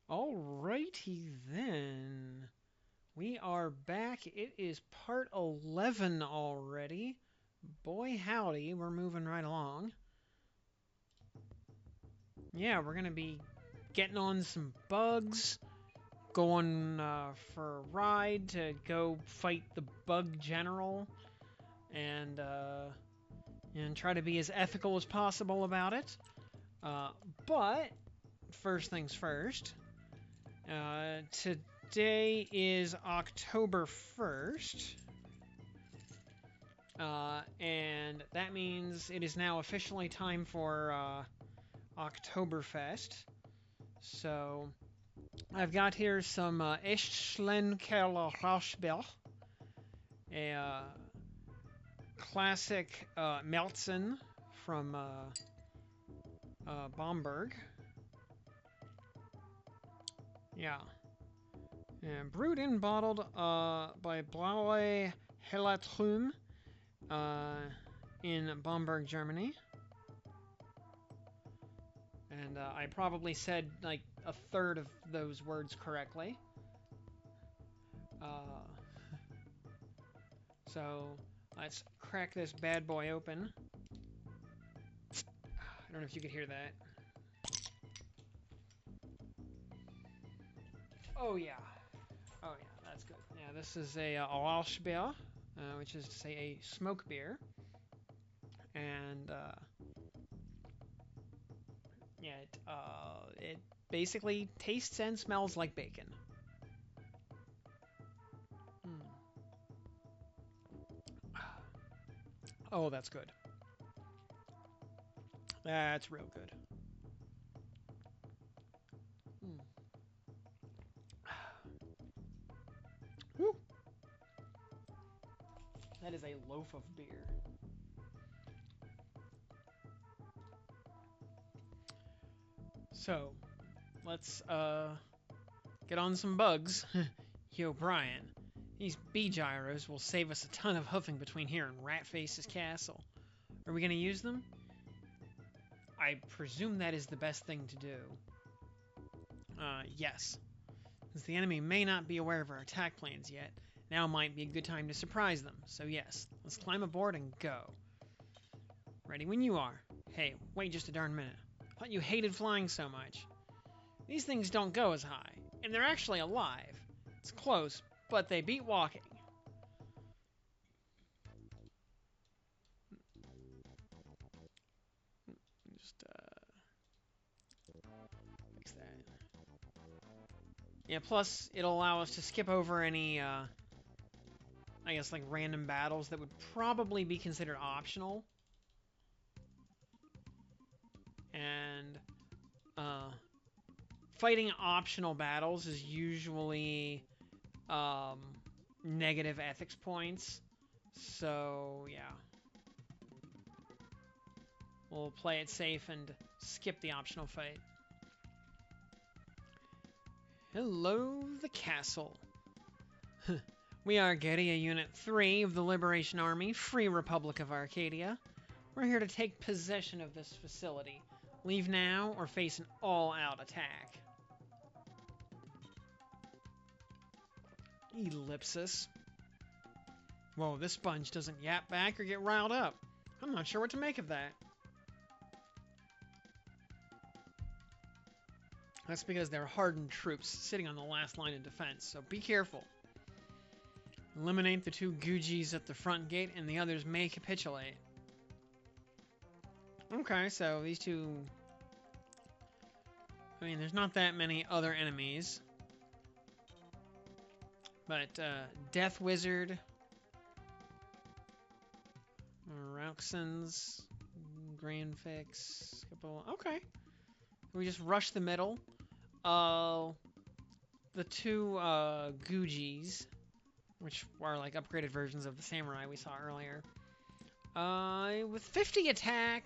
Alrighty then. We are back. It is part 11 already. Boy howdy, we're moving right along. Yeah, we're gonna be getting on some bugs, going for a ride to go fight the bug general, and try to be as ethical as possible about it. But first things first. Today is October 1st, and that means it is now officially time for Oktoberfest. So, I've got here some Echtschlenkerler Rauschbier, a classic Melzen from Bamberg. Yeah. And brewed and bottled by Blaue Hellatrum in Bamberg, Germany. And I probably said like a third of those words correctly. So let's crack this bad boy open. I don't know if you could hear that. Oh yeah. Oh yeah, that's good. Yeah, this is a Rauschbier, which is to say a smoke beer. And yeah, it basically tastes and smells like bacon. Mm. Oh, that's good. That's real good. Mm. Woo. That is a loaf of beer. So, let's get on some bugs. Yo, Brian, these bee gyros will save us a ton of hoofing between here and Ratface's castle. Are we gonna use them? I presume that is the best thing to do. Yes. Since the enemy may not be aware of our attack plans yet, now might be a good time to surprise them. So yes, let's climb aboard and go. Ready when you are. Hey, wait just a darn minute. I thought you hated flying so much. These things don't go as high, and they're actually alive. It's close, but they beat walking. Just, fix that. Yeah, plus, it'll allow us to skip over any, I guess, like, random battles that would probably be considered optional. And, fighting optional battles is usually, negative ethics points. So, yeah. We'll play it safe and skip the optional fight. Hello, the castle. We are Guerrilla Unit 3 of the Liberation Army, Free Republic of Arcadia. We're here to take possession of this facility. Leave now or face an all-out attack. Ellipsis. Whoa, this sponge doesn't yap back or get riled up. I'm not sure what to make of that. That's because they're hardened troops sitting on the last line of defense, so be careful. Eliminate the two Gujis at the front gate and the others may capitulate. Okay, so these two... I mean, there's not that many other enemies. But, Death Wizard... Rauxins... Grandfix... Okay. We just rush the middle. The two Gujis, which are like upgraded versions of the samurai we saw earlier. With 50 attack,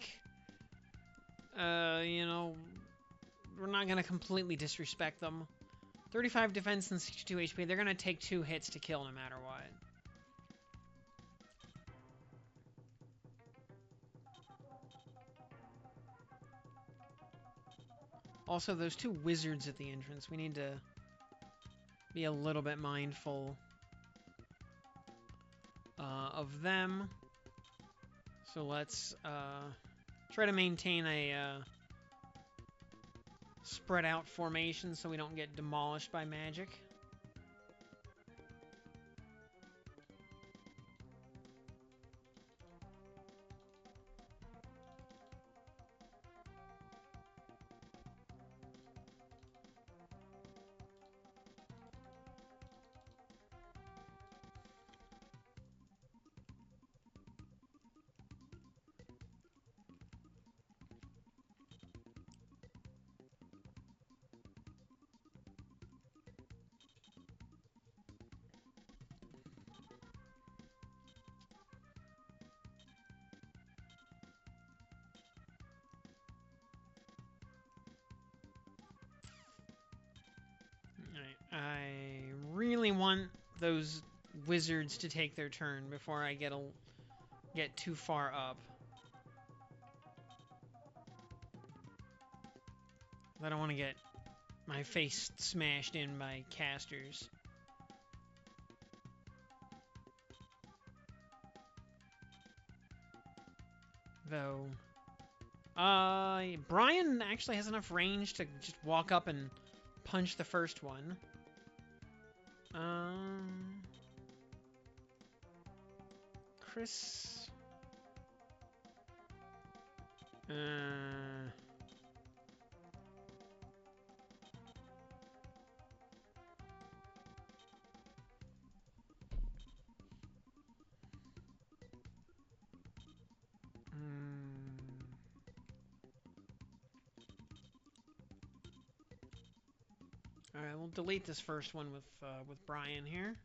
you know, we're not gonna completely disrespect them. 35 defense and 62 HP. They're gonna take 2 hits to kill no matter what. Also, those two wizards at the entrance, we need to be a little bit mindful of them. So let's try to maintain a spread out formation so we don't get demolished by magic. I really want those wizards to take their turn before I get too far up. I don't want to get my face smashed in by casters. Though, Brian actually has enough range to just walk up and punch the first one. Chris. All right, we'll delete this first one with Brian here.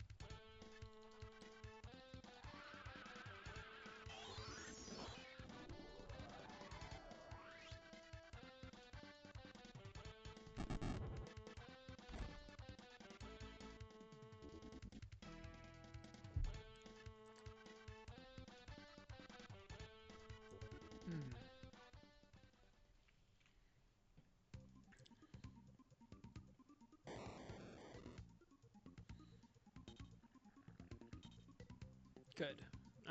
Good.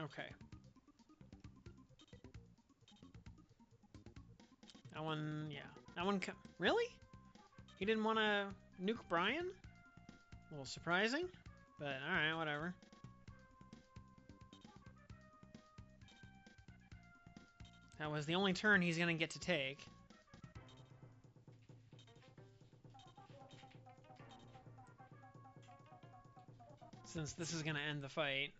Okay. That one, yeah. That one, really? He didn't want to nuke Brian? A little surprising, but alright, whatever. That was the only turn he's going to get to take. Since this is going to end the fight.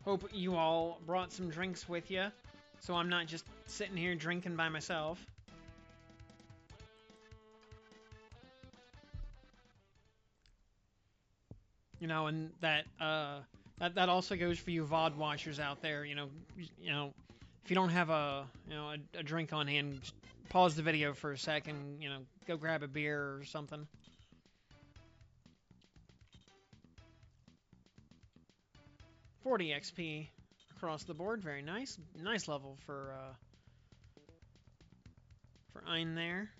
Hope you all brought some drinks with you, so I'm not just sitting here drinking by myself. You know, and that also goes for you VOD watchers out there. You know, if you don't have a drink on hand, just pause the video for a second. You know, go grab a beer or something. $40 XP across the board, very nice. Nice level for Ein there.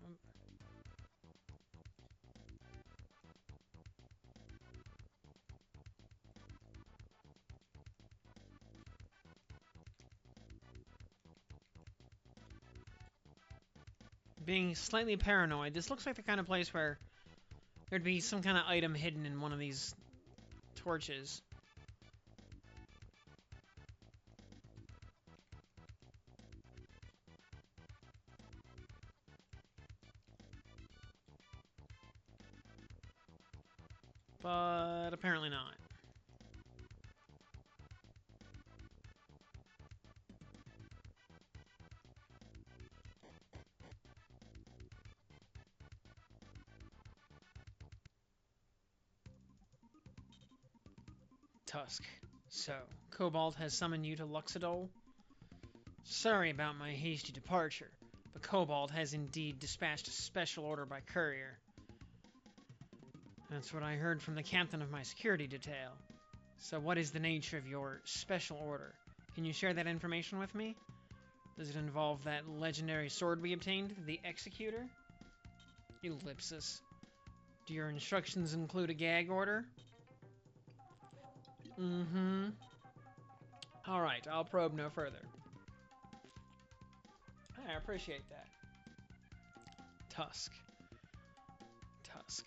No. Being slightly paranoid, this looks like the kind of place where there'd be some kind of item hidden in one of these torches. But apparently not. Tusk. So, Cobalt has summoned you to Luxadol? Sorry about my hasty departure, but Cobalt has indeed dispatched a special order by courier. That's what I heard from the captain of my security detail. So what is the nature of your special order? Can you share that information with me? Does it involve that legendary sword we obtained, the Executor? Ellipsis. Do your instructions include a gag order? Mm-hmm. Alright, I'll probe no further. I appreciate that. Tusk. Tusk.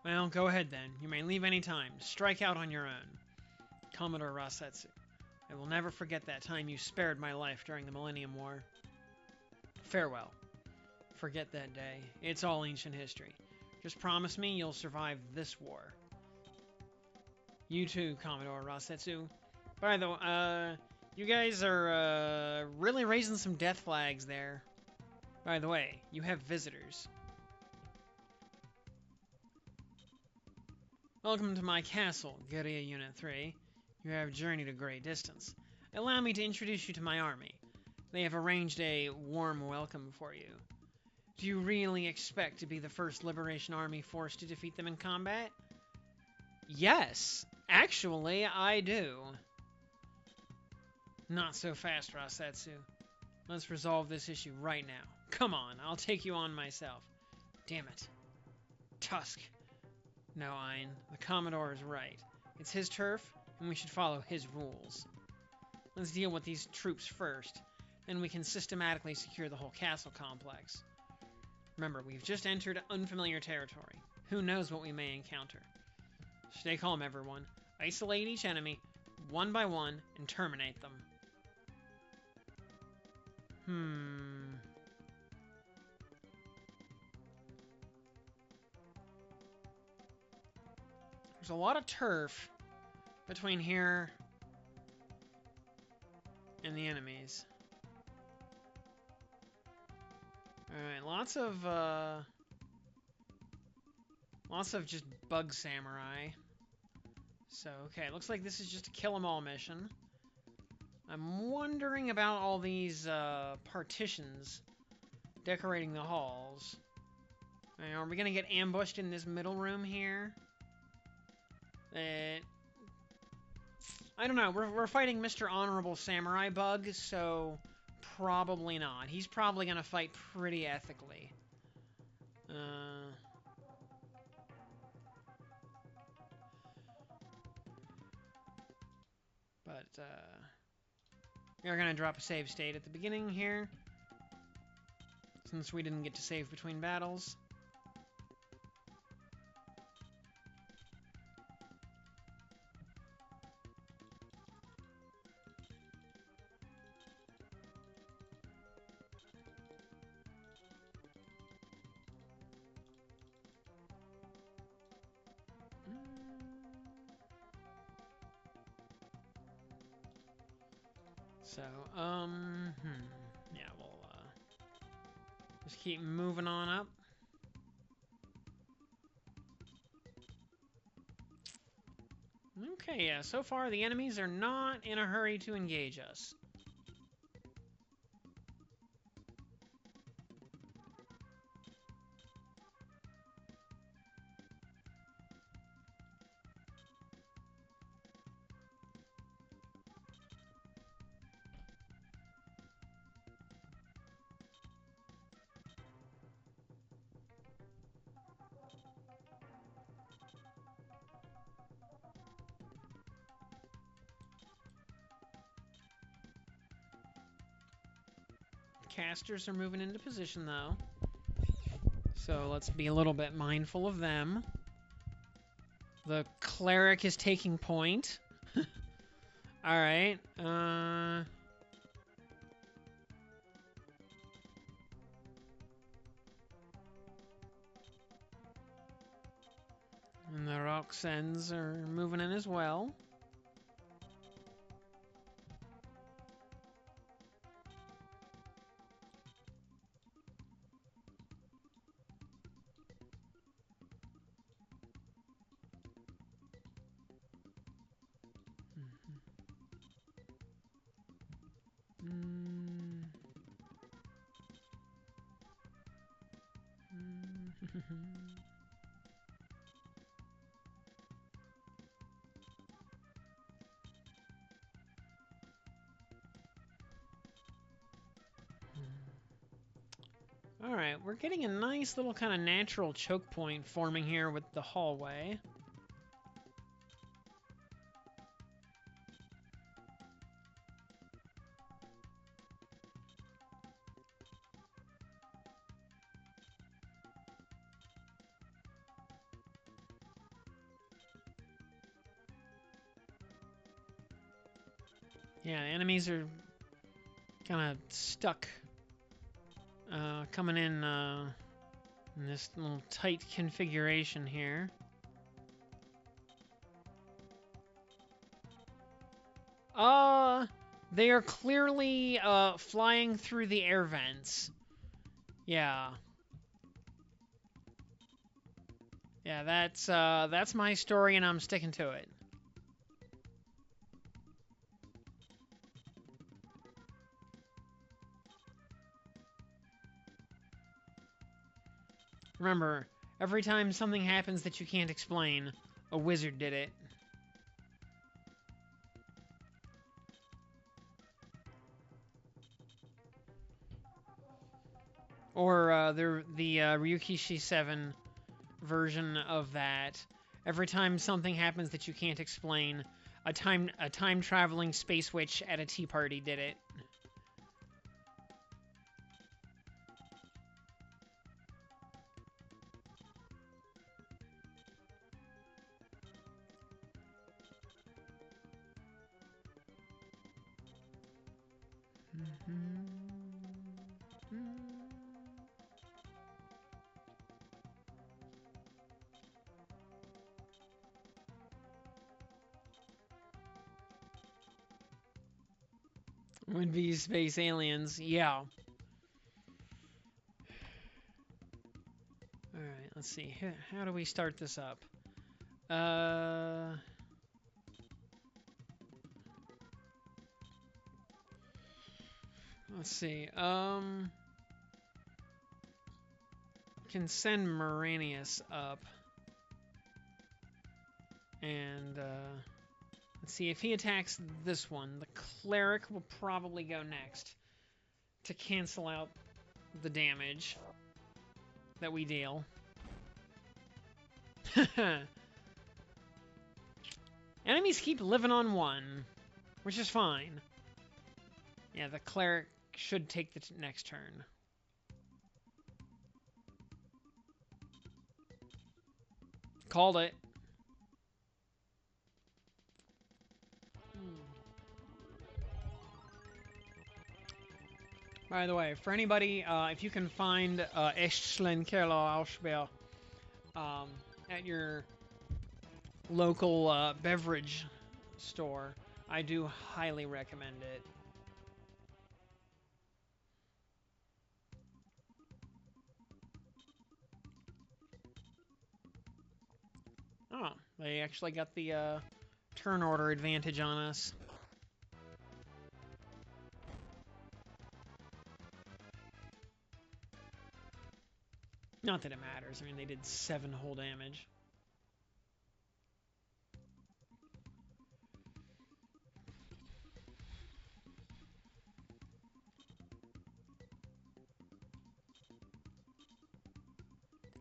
Well, go ahead then. You may leave any time. Strike out on your own. Commodore Rasetsu, I will never forget that time you spared my life during the Millennium War. Farewell. Forget that day. It's all ancient history. Just promise me you'll survive this war. You too, Commodore Rasetsu. By the way, you guys are really raising some death flags there. By the way, you have visitors. Welcome to my castle, Guerrilla Unit 3. You have journeyed a great distance. Allow me to introduce you to my army. They have arranged a warm welcome for you. Do you really expect to be the first Liberation Army force to defeat them in combat? Yes, actually, I do. Not so fast, Rasetsu. Let's resolve this issue right now. Come on, I'll take you on myself. Damn it. Tusk. No, Ein, the Commodore is right. It's his turf, and we should follow his rules. Let's deal with these troops first, then we can systematically secure the whole castle complex. Remember, we've just entered unfamiliar territory. Who knows what we may encounter? Stay calm, everyone. Isolate each enemy, one by one, and terminate them. There's a lot of turf between here and the enemies. Alright, lots of just bug samurai. So, okay, looks like this is just a kill 'em all mission. I'm wondering about all these partitions decorating the halls. Are we gonna get ambushed in this middle room here? I don't know. We're fighting Mr. Honorable Samurai Bug, so probably not. He's probably gonna fight pretty ethically. We're gonna drop a save state at the beginning here, since we didn't get to save between battles. So, yeah, we'll, just keep moving on up. Okay, yeah, so far the enemies are not in a hurry to engage us. Casters are moving into position, though. So let's be a little bit mindful of them. The cleric is taking point. Alright. And the Roxens are moving in as well. Alright, we're getting a nice little kind of natural choke point forming here with the hallway. Yeah, enemies are kind of stuck coming in this little tight configuration here. They are clearly flying through the air vents. Yeah. Yeah, that's my story and I'm sticking to it. Remember, every time something happens that you can't explain, a wizard did it. Or the Ryukishi 7 version of that. Every time something happens that you can't explain, a time traveling space witch at a tea party did it. Would be space aliens, yeah. Alright, let's see. How do we start this up? Let's see. Can send Moranius up. And, let's see, if he attacks this one, the cleric will probably go next to cancel out the damage that we deal. Enemies keep living on one, which is fine. Yeah, the cleric should take the next turn. Called it. By the way, for anybody, if you can find Echtlen Kerlo Ausbel at your local beverage store, I do highly recommend it. Oh, they actually got the turn order advantage on us. Not that it matters. I mean, they did 7 whole damage.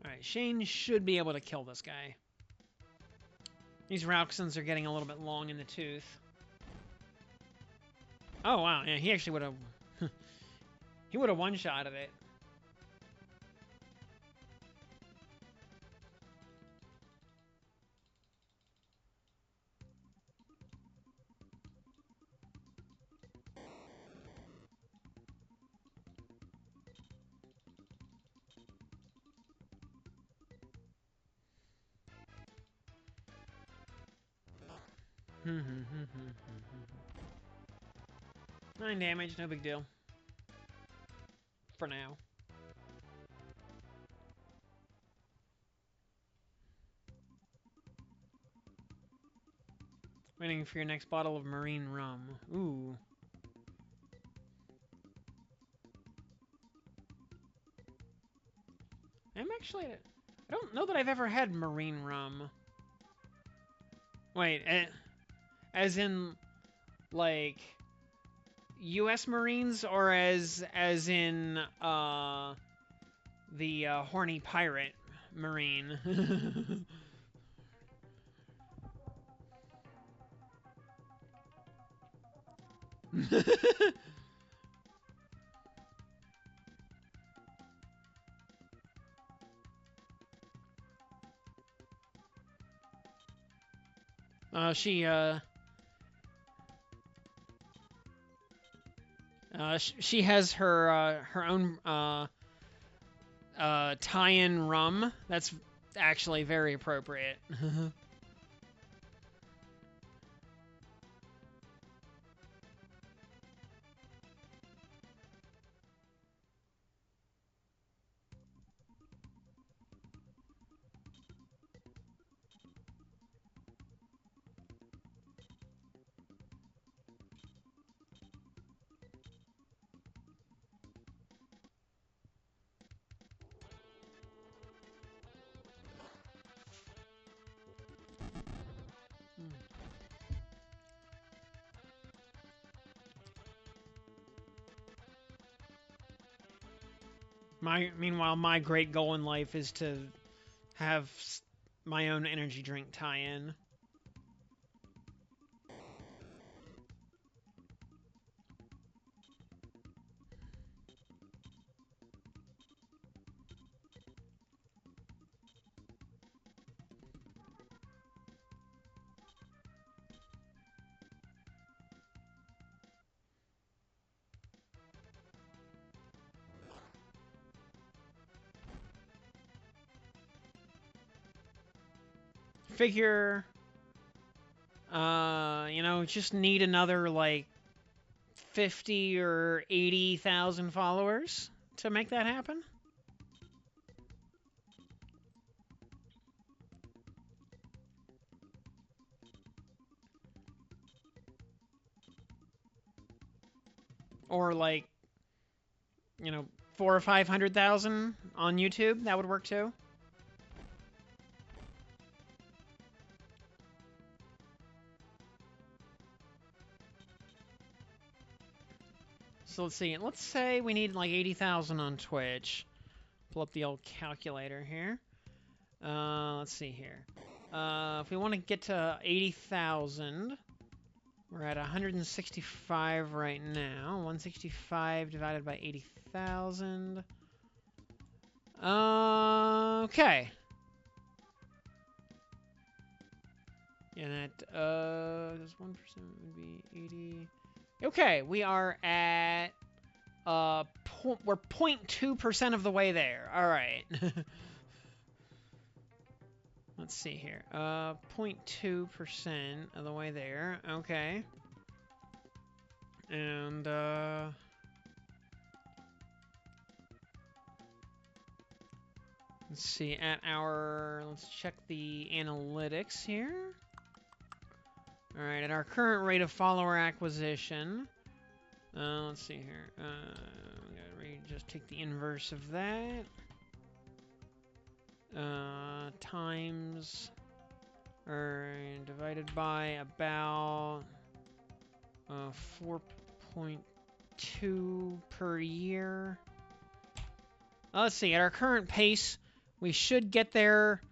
Alright, Shane should be able to kill this guy. These Rauxons are getting a little bit long in the tooth. Oh, wow. Yeah, he actually would have... he would have one-shotted it. Nine damage, no big deal. For now. Waiting for your next bottle of marine rum. Ooh. I'm actually... I don't know that I've ever had marine rum. Wait, as in, like, U.S. Marines, or as in, the, horny pirate marine? She has her own tie-in rum. That's actually very appropriate. Meanwhile, my great goal in life is to have my own energy drink tie-in. Figure, just need another, like, 50 or 80,000 followers to make that happen. Or, like, 400,000 or 500,000 on YouTube. That would work too. So let's see. Let's say we need like 80,000 on Twitch. Pull up the old calculator here. Let's see here. If we want to get to 80,000, we're at 165 right now. 165 divided by 80,000. Okay. And that, 1% would be 80. Okay, we are at, we're 0.2% of the way there. All right. Let's see here. 0.2% of the way there. Okay. And, let's see, let's check the analytics here. All right, at our current rate of follower acquisition, let's see here. Just take the inverse of that. Times, or divided by about 4.2 per year. Let's see, at our current pace, we should get there.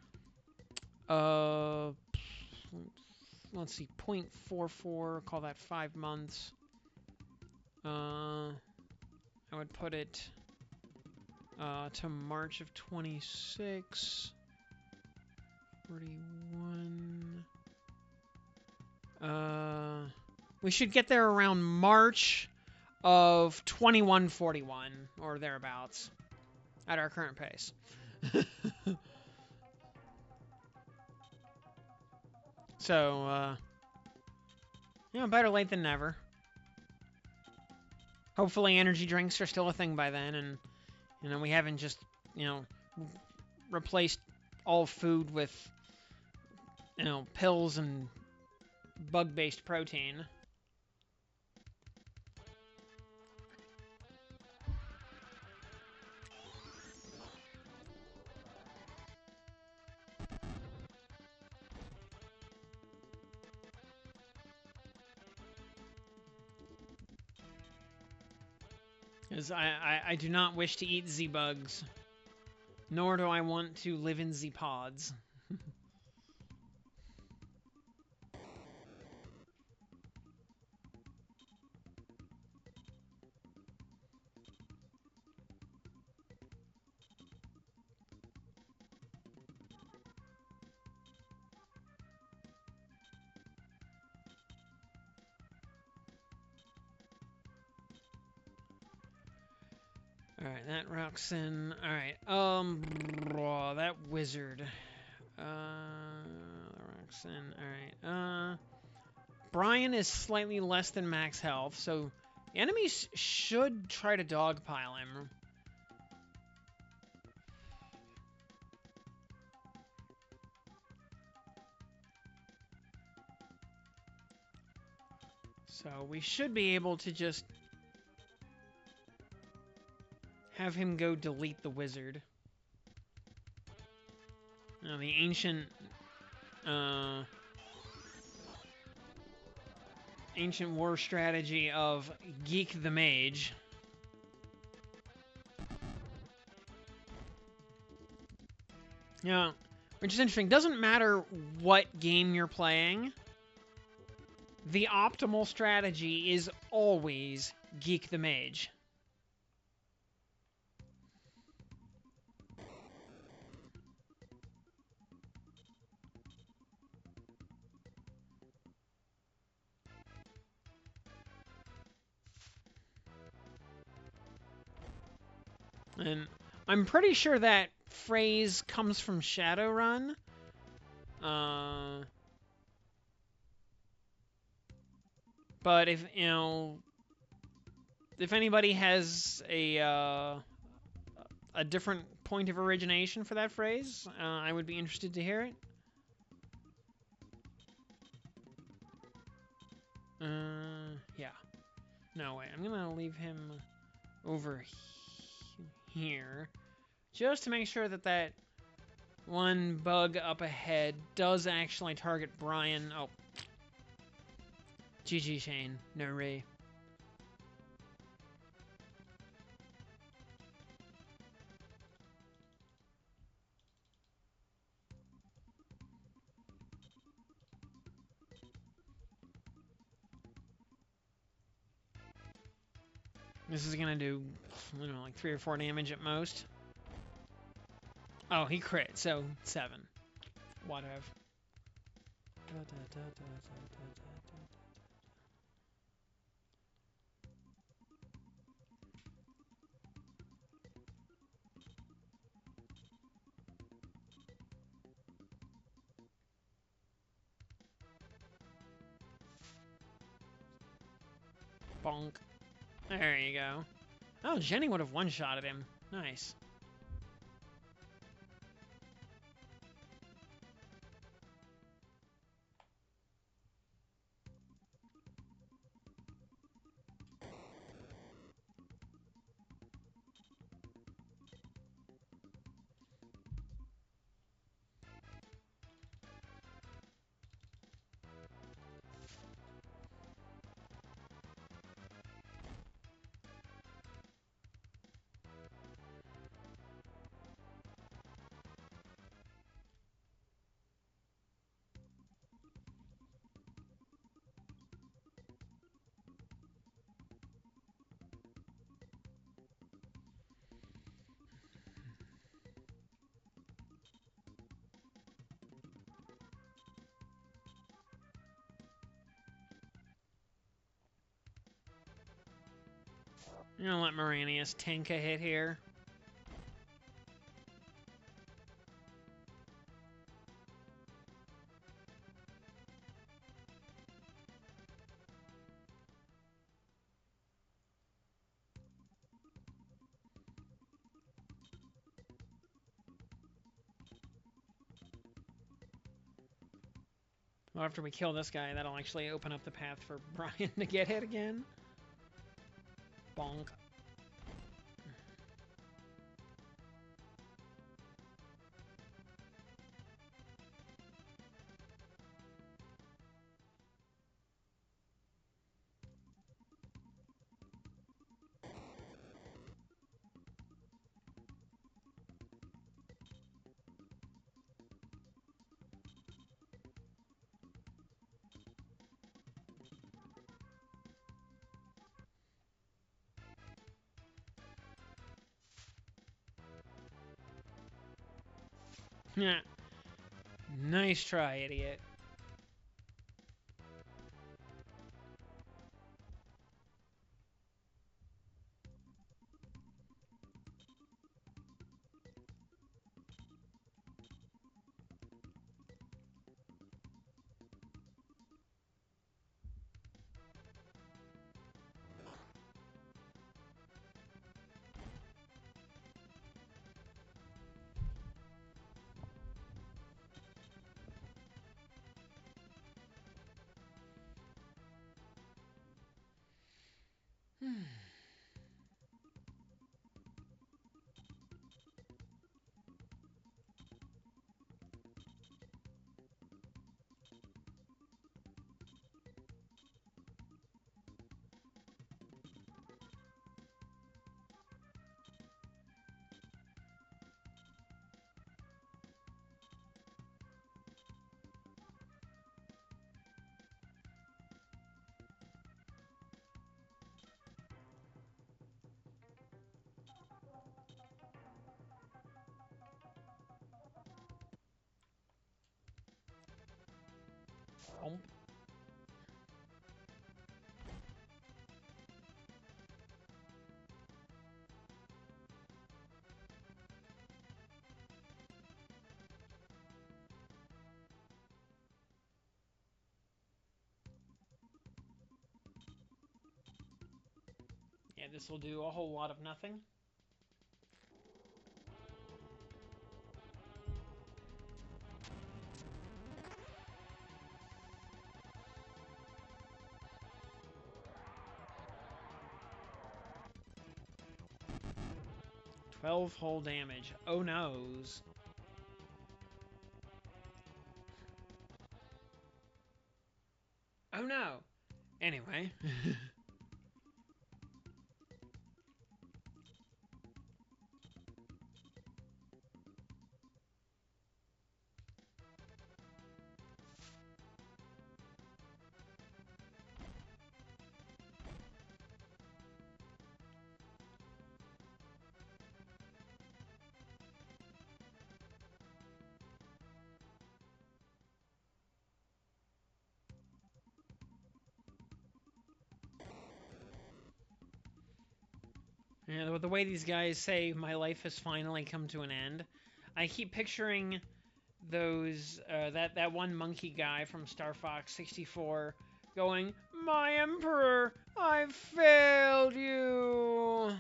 Let's see, 0.44, call that 5 months. I would put it to March of 26. 41. We should get there around March of 2141 or thereabouts at our current pace. So, better late than never. Hopefully energy drinks are still a thing by then, and, we haven't just, replaced all food with, pills and bug-based protein. Because I do not wish to eat Z-bugs. Nor do I want to live in Z-pods. Alright, that Roxanne. Alright, that wizard. Roxanne, alright. Brian is slightly less than max health, so the enemies should try to dogpile him. So we should be able to just have him go delete the wizard. Now the ancient war strategy of Geek the Mage. Yeah, which is interesting. Doesn't matter what game you're playing, the optimal strategy is always Geek the Mage. And I'm pretty sure that phrase comes from Shadowrun. But if, you know, if anybody has a different point of origination for that phrase, I would be interested to hear it. Yeah. No, wait, I'm gonna leave him over here, just to make sure that that one bug up ahead does actually target Brian. Oh. GG Shane. No Ray. This is gonna do, I don't know, like 3 or 4 damage at most. Oh, he crit, so 7. Whatever. Bonk. There you go. Oh, Jenny would have one-shotted him. Nice. I'm gonna let Moranius tank a hit here. Well, after we kill this guy, that'll actually open up the path for Brian to get hit again. Bonk. Nice try, idiot. Thump. Yeah, this will do a whole lot of nothing. Twelve whole damage. Oh noes. Oh no. Anyway. Yeah, the way these guys say my life has finally come to an end, I keep picturing those that one monkey guy from Star Fox 64 going, "My Emperor, I've failed you."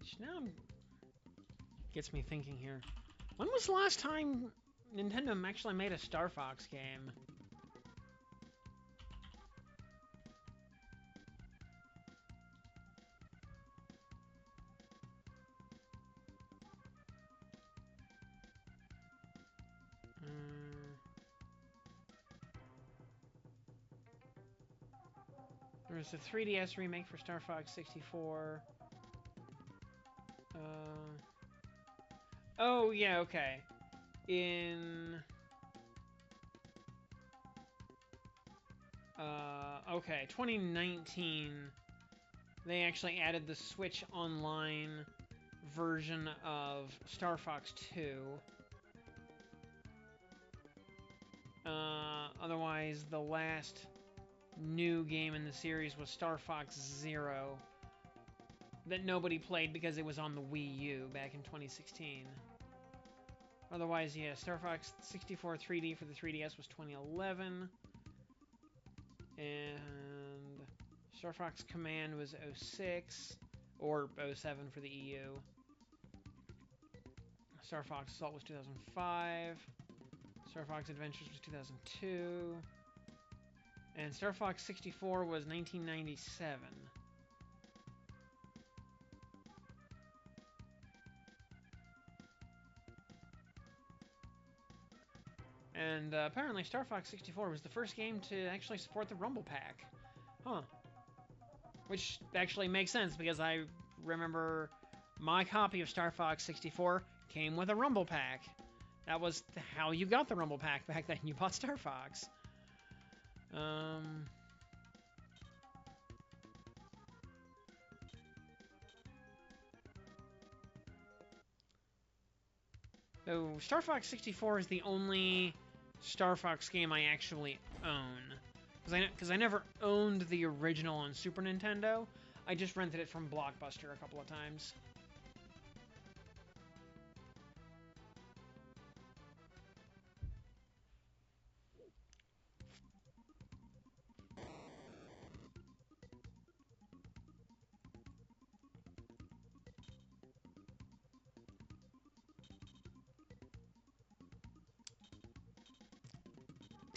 Which now gets me thinking here. When was the last time Nintendo actually made a Star Fox game? There was a 3DS remake for Star Fox 64. Oh, yeah, okay. Okay, 2019, they actually added the Switch Online version of Star Fox 2. Otherwise, the last new game in the series was Star Fox Zero, that nobody played because it was on the Wii U back in 2016. Otherwise, yeah, Star Fox 64 3D for the 3DS was 2011. And Star Fox Command was 06, or 07 for the EU. Star Fox Assault was 2005. Star Fox Adventures was 2002. And Star Fox 64 was 1997. And apparently Star Fox 64 was the first game to actually support the Rumble Pack. Huh. Which actually makes sense, because I remember my copy of Star Fox 64 came with a Rumble Pack. That was how you got the Rumble Pack back then. You bought Star Fox. So Star Fox 64 is the only Star Fox game I actually own. Because I never owned the original on Super Nintendo. I just rented it from Blockbuster a couple of times.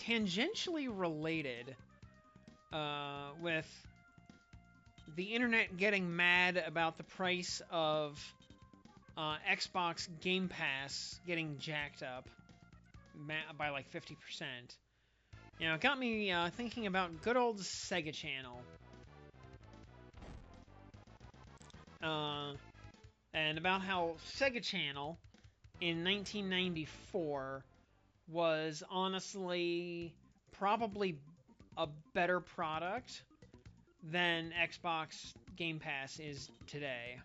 Tangentially related, with the internet getting mad about the price of Xbox Game Pass getting jacked up by like 50%. You know, it got me thinking about good old Sega Channel. And about how Sega Channel in 1994 was honestly probably a better product than Xbox Game Pass is today.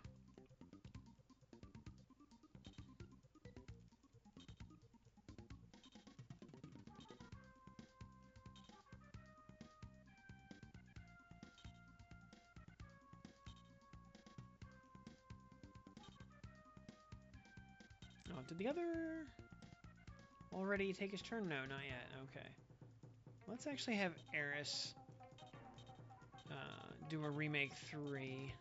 Oh, did the other already take his turn? No, not yet. Okay. Let's actually have Eris do a Remake 3.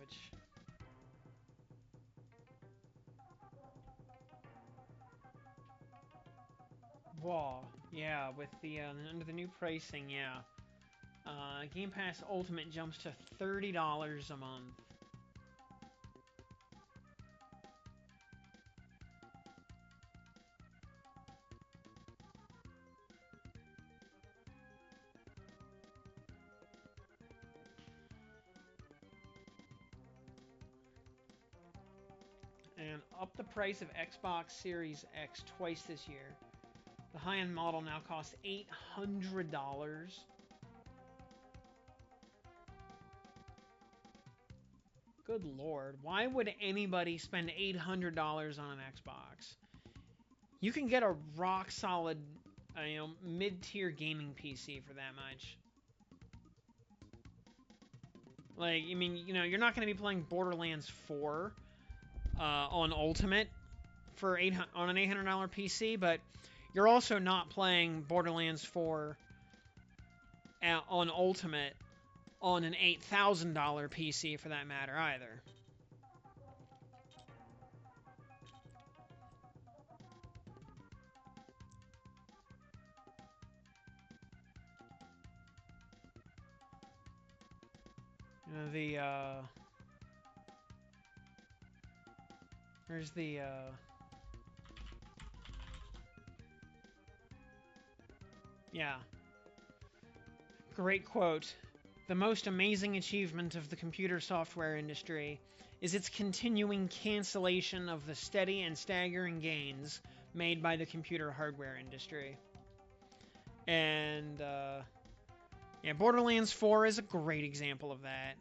Which... Whoa, yeah, with the under the new pricing, yeah. Game Pass Ultimate jumps to $30 a month. And up the price of Xbox Series X twice this year. The high-end model now costs $800. Good lord, why would anybody spend $800 on an Xbox? You can get a rock-solid, mid-tier gaming PC for that much. Like, I mean, you're not going to be playing Borderlands 4 on Ultimate for on an $800 PC, but you're also not playing Borderlands 4 on Ultimate on an $8,000 PC for that matter either. The Where's the yeah. Great quote. The most amazing achievement of the computer software industry is its continuing cancellation of the steady and staggering gains made by the computer hardware industry. And yeah, Borderlands 4 is a great example of that.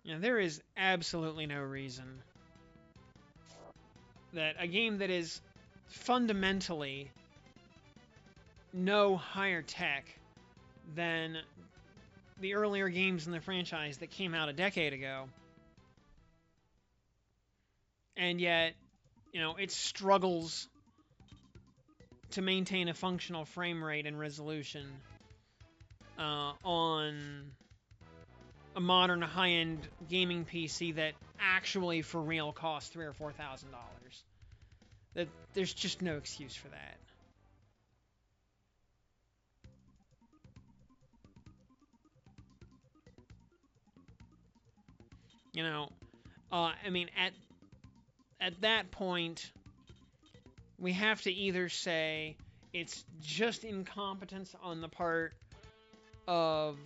Yeah, there is absolutely no reason that a game that is fundamentally no higher tech than the earlier games in the franchise that came out a decade ago, and yet, you know, it struggles to maintain a functional frame rate and resolution on a modern high-end gaming PC that actually for real costs $3,000 or $4,000. That there's just no excuse for that. You know, I mean, at that point, we have to either say it's just incompetence on the part of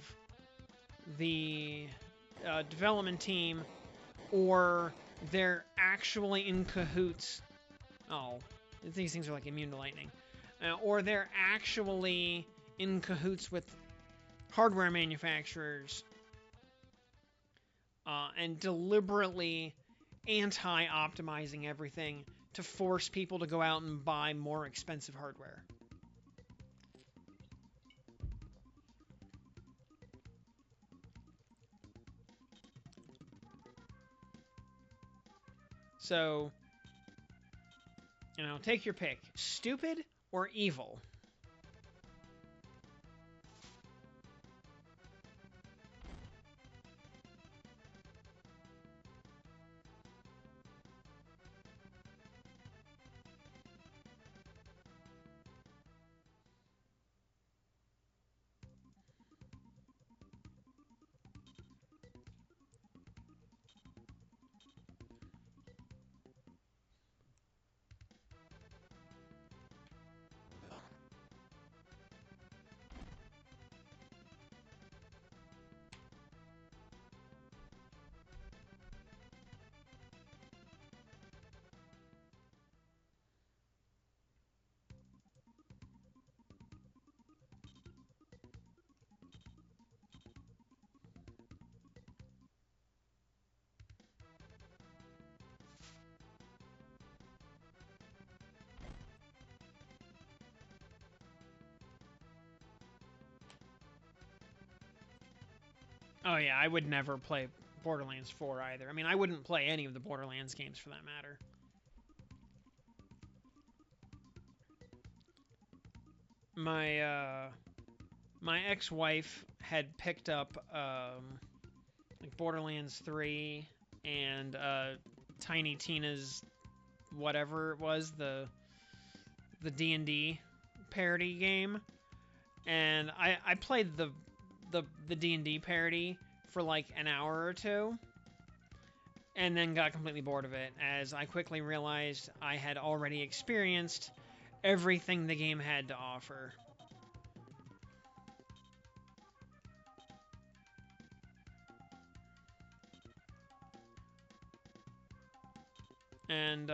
the development team, or they're actually in cahoots. Oh, these things are like immune to lightning. Or they're actually in cahoots with hardware manufacturers and deliberately anti-optimizing everything to force people to go out and buy more expensive hardware. So, you know, take your pick. Stupid or evil? Oh yeah, I would never play Borderlands 4 either. I mean, I wouldn't play any of the Borderlands games for that matter. My my ex-wife had picked up like Borderlands 3 and Tiny Tina's whatever it was, the D&D parody game, and I played the D&D parody for like an hour or two, and then got completely bored of it, as I quickly realized I had already experienced everything the game had to offer. And,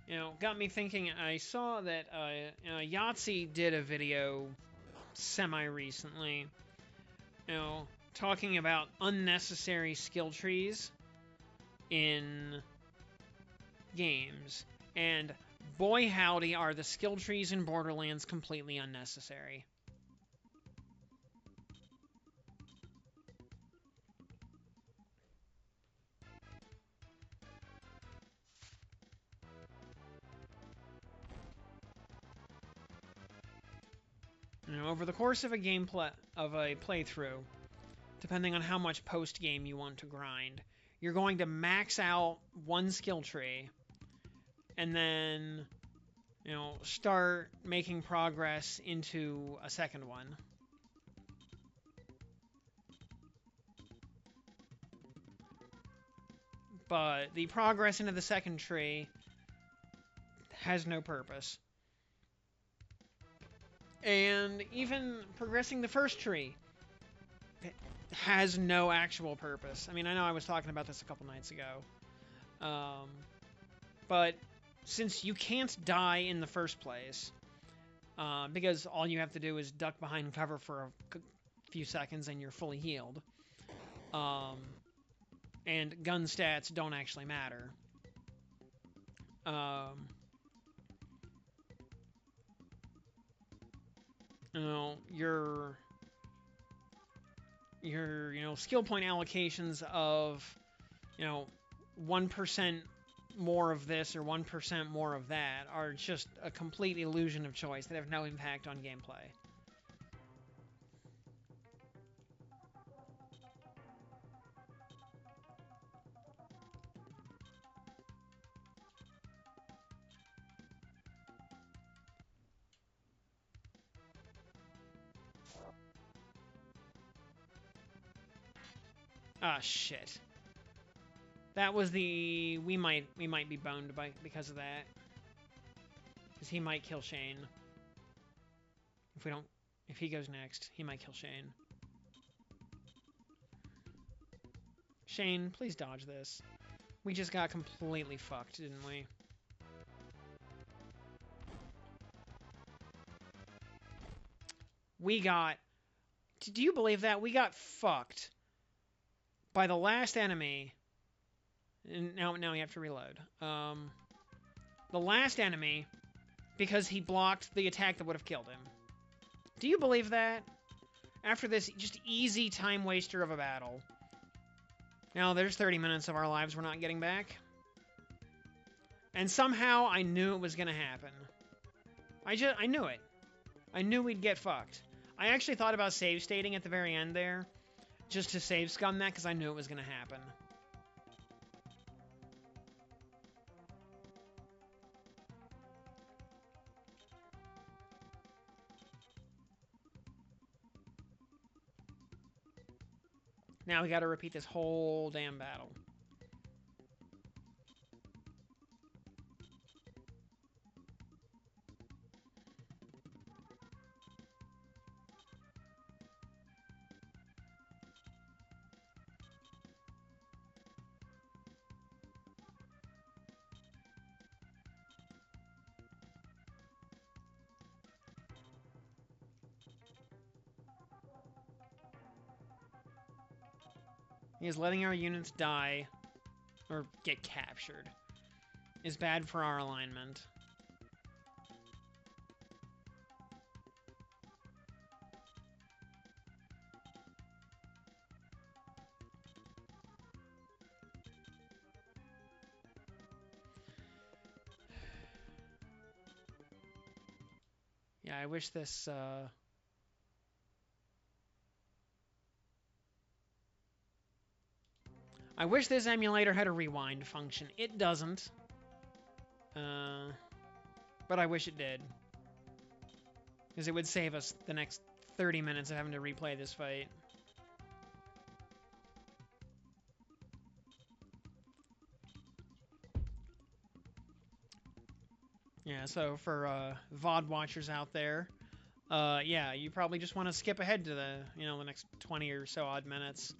you know, got me thinking. I saw that Yahtzee did a video semi-recently, you know, talking about unnecessary skill trees in games. And boy howdy are the skill trees in Borderlands completely unnecessary. You know, over the course of a playthrough, depending on how much post-game you want to grind, you're going to max out one skill tree and then, you know, start making progress into a second one. But the progress into the second tree has no purpose. And even progressing the first tree has no actual purpose. I mean, I know I was talking about this a couple nights ago. But since you can't die in the first place, because all you have to do is duck behind cover for a few seconds and you're fully healed, and gun stats don't actually matter. You know, your skill point allocations of, 1% more of this or 1% more of that are just a complete illusion of choice that have no impact on gameplay. Ah, shit. That was the... We might be boned because of that. Because he might kill Shane. If he goes next, he might kill Shane. Shane, please dodge this. We just got completely fucked, didn't we? We got... Do you believe that? We got fucked by the last enemy. And now we have to reload. The last enemy, because he blocked the attack that would have killed him. Do you believe that? After this just easy time waster of a battle. Now there's 30 minutes of our lives we're not getting back. And somehow I knew it was going to happen. I knew it. I knew we'd get fucked. I actually thought about save stating at the very end there, just to save scum that, because I knew it was going to happen. Now we got to repeat this whole damn battle. Because letting our units die, or get captured, is bad for our alignment. Yeah, I wish this, I wish this emulator had a rewind function. It doesn't. But I wish it did. Because it would save us the next 30 minutes of having to replay this fight. Yeah, so for VOD watchers out there, yeah, you probably just want to skip ahead to the, the next 20 or so odd minutes.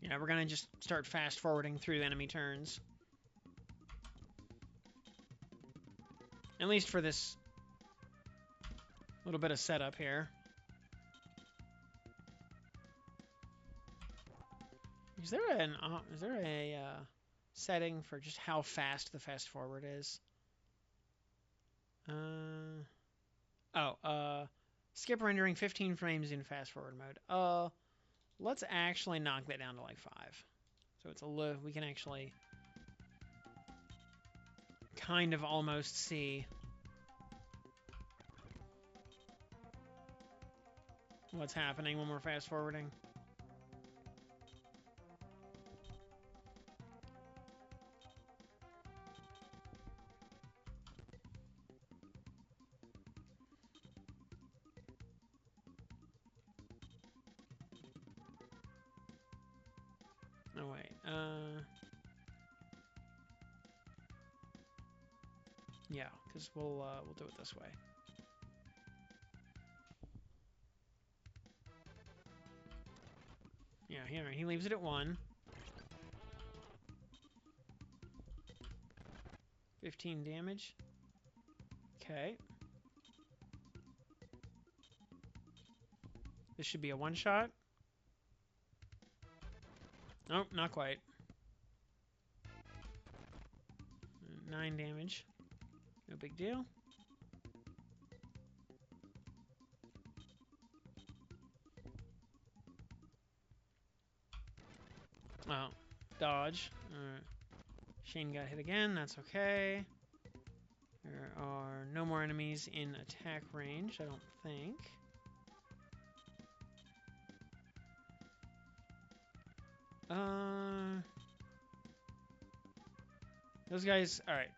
Yeah, we're gonna just start fast forwarding through enemy turns. At least for this little bit of setup here. Is there a setting for just how fast the fast forward is? Skip rendering 15 frames in fast forward mode. Let's actually knock that down to like 5. So it's we can actually kind of almost see what's happening when we're fast forwarding. Oh wait, yeah, because we'll do it this way. Yeah, here he leaves it at 1. 15 damage. Okay. This should be a one-shot. Nope, not quite. 9 damage. No big deal. Oh, dodge. Shane got hit again. That's okay. There are no more enemies in attack range, I don't think. Those guys. All right.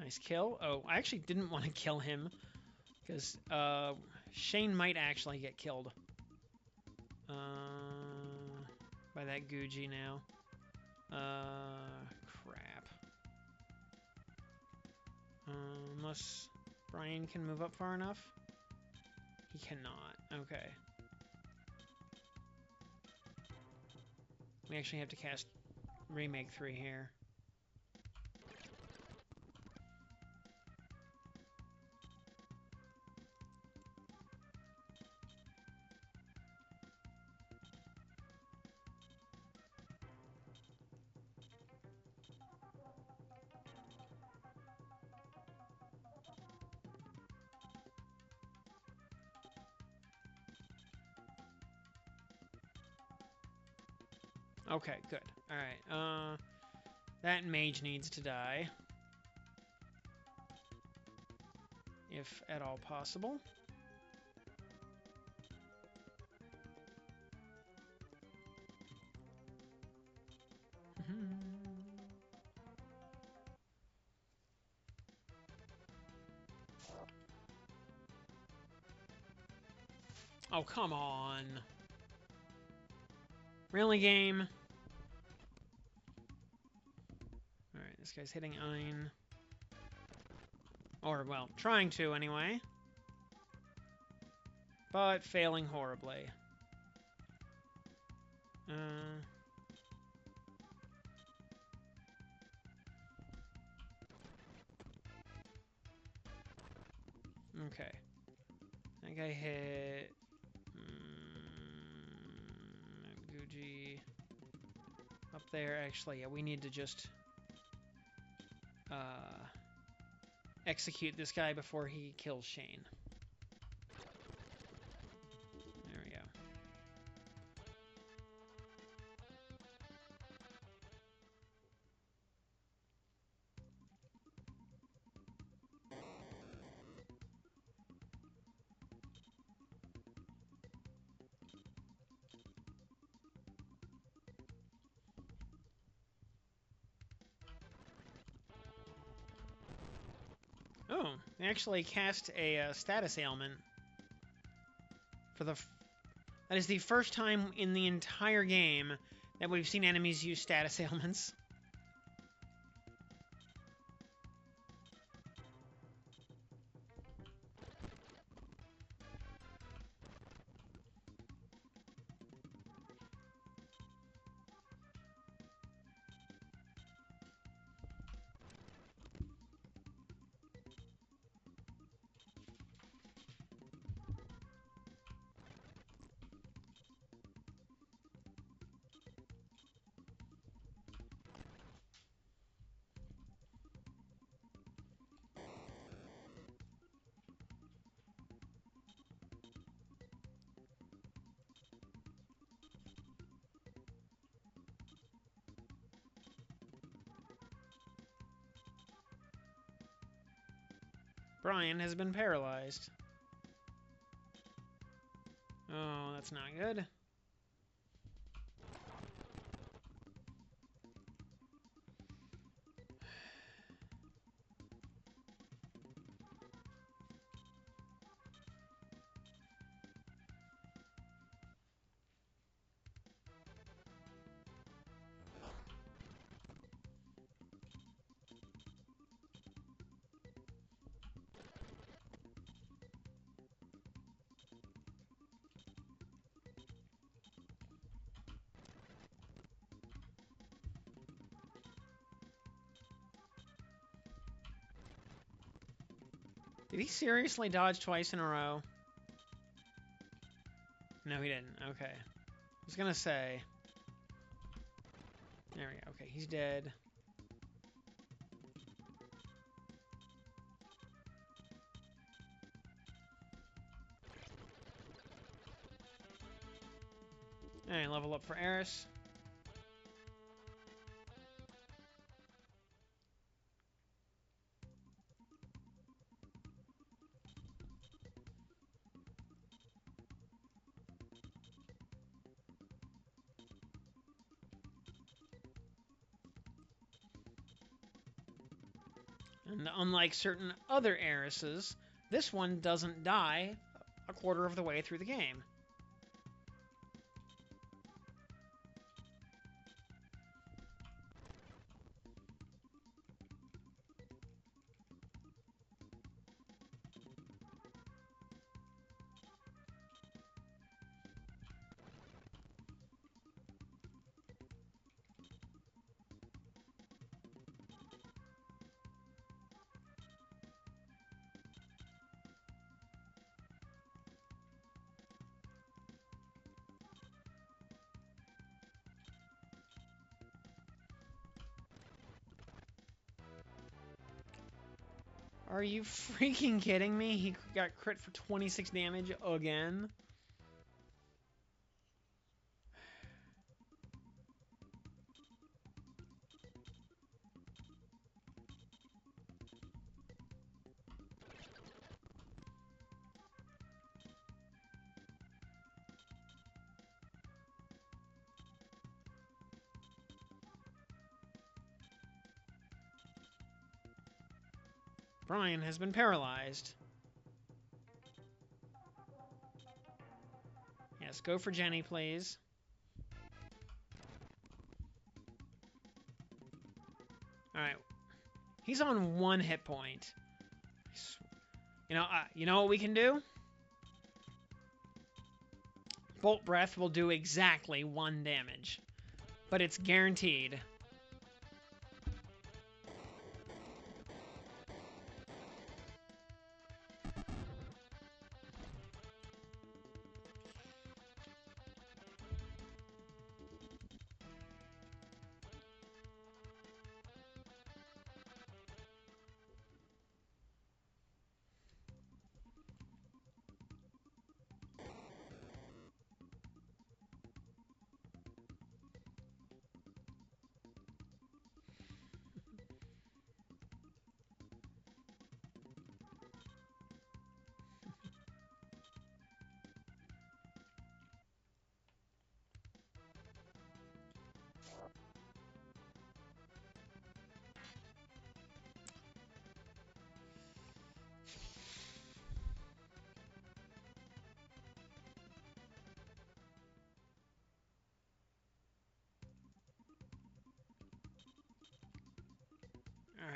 Nice kill. Oh, I actually didn't want to kill him because Shane might actually get killed by that Gucci now. Crap. Unless Brian can move up far enough. He cannot. Okay. We actually have to cast Remake 3 here. Okay, good. Alright, that mage needs to die. If at all possible. Oh, come on. Really, game? Alright, this guy's hitting Ein. Or, well, trying to anyway. But failing horribly. Okay. That guy hit... Gucci. Up there, actually, yeah, we need to just... execute this guy before he kills Shane. There we go. They actually cast a status ailment for the. That is the first time in the entire game that we've seen enemies use status ailments. Brian has been paralyzed. Oh, that's not good. Did he seriously dodge twice in a row? No, he didn't. Okay. I was gonna say. There we go. Okay, he's dead. Alright, level up for Eris. And unlike certain other Erises, this one doesn't die a quarter of the way through the game. Are you freaking kidding me? He got crit for 26 damage again? Brian has been paralyzed. Yes, go for Jenny, please. Alright. He's on 1 hit point. You know what we can do? Bolt Breath will do exactly 1 damage. But it's guaranteed.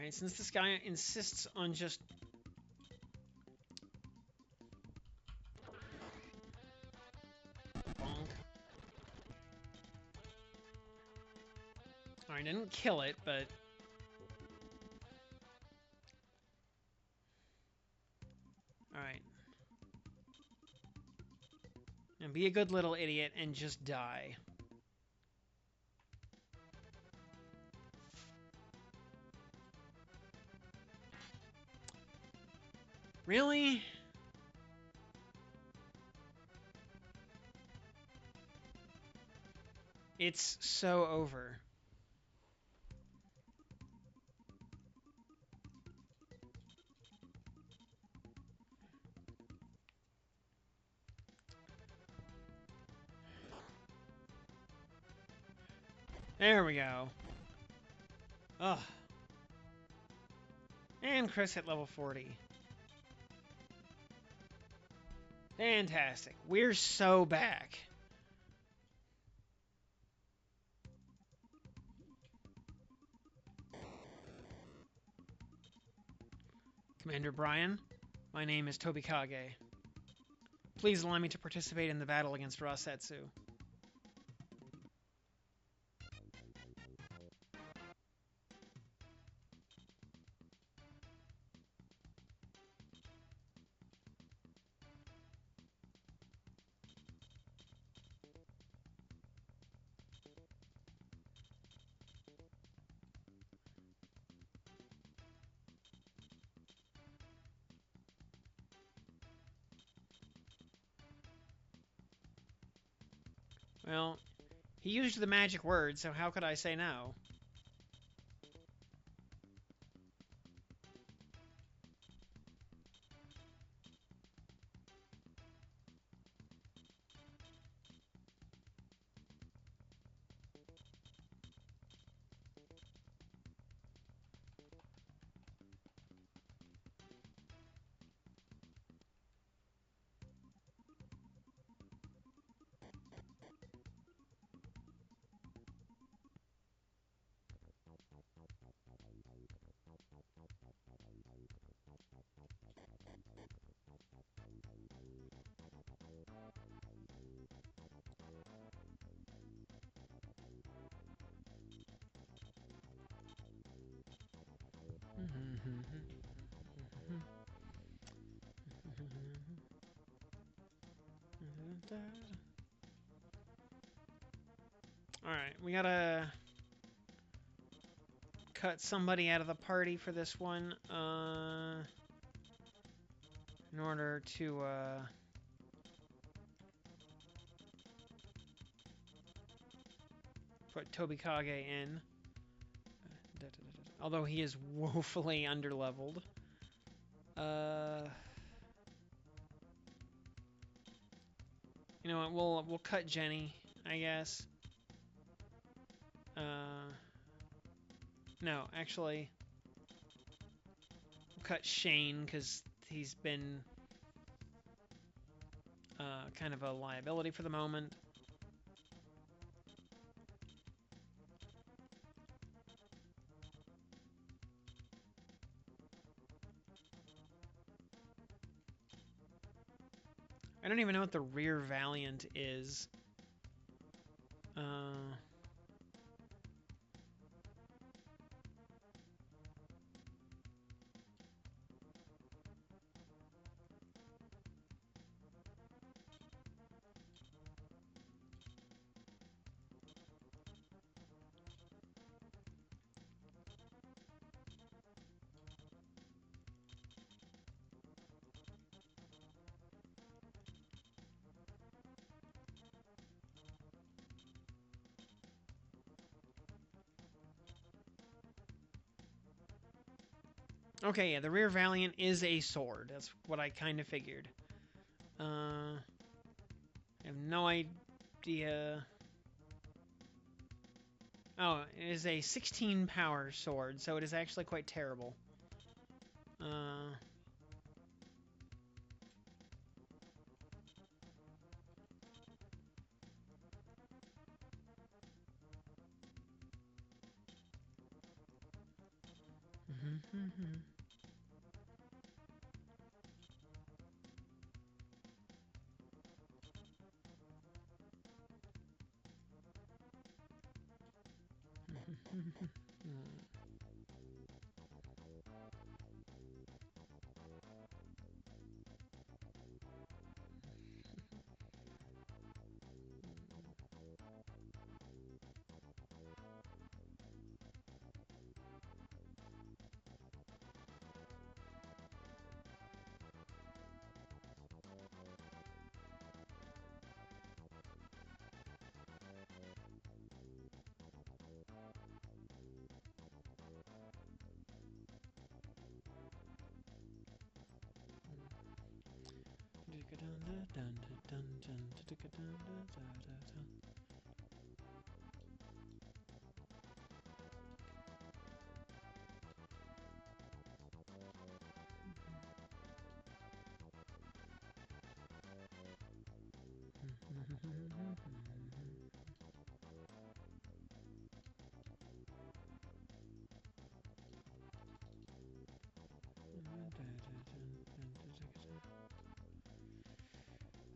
Alright, since this guy insists on just... Bonk. Alright, didn't kill it, but... Alright. Now be a good little idiot and just die. Really? It's so over. There we go. Ugh. And Chris hit level 40. Fantastic. We're so back. Commander Brian, my name is Tobikage. Please allow me to participate in the battle against Rasetsu. Well, he used the magic word, so how could I say no? Alright, we gotta cut somebody out of the party for this one, in order to, put Tobikage in. Although he is woefully underleveled. You know what, we'll cut Jenny, I guess. No, actually, we'll cut Shane, because he's been kind of a liability for the moment. I don't even know what the rear valiant is. Okay, yeah, the rear valiant is a sword. That's what I kind of figured. I have no idea. Oh, it is a 16 power sword, so it is actually quite terrible.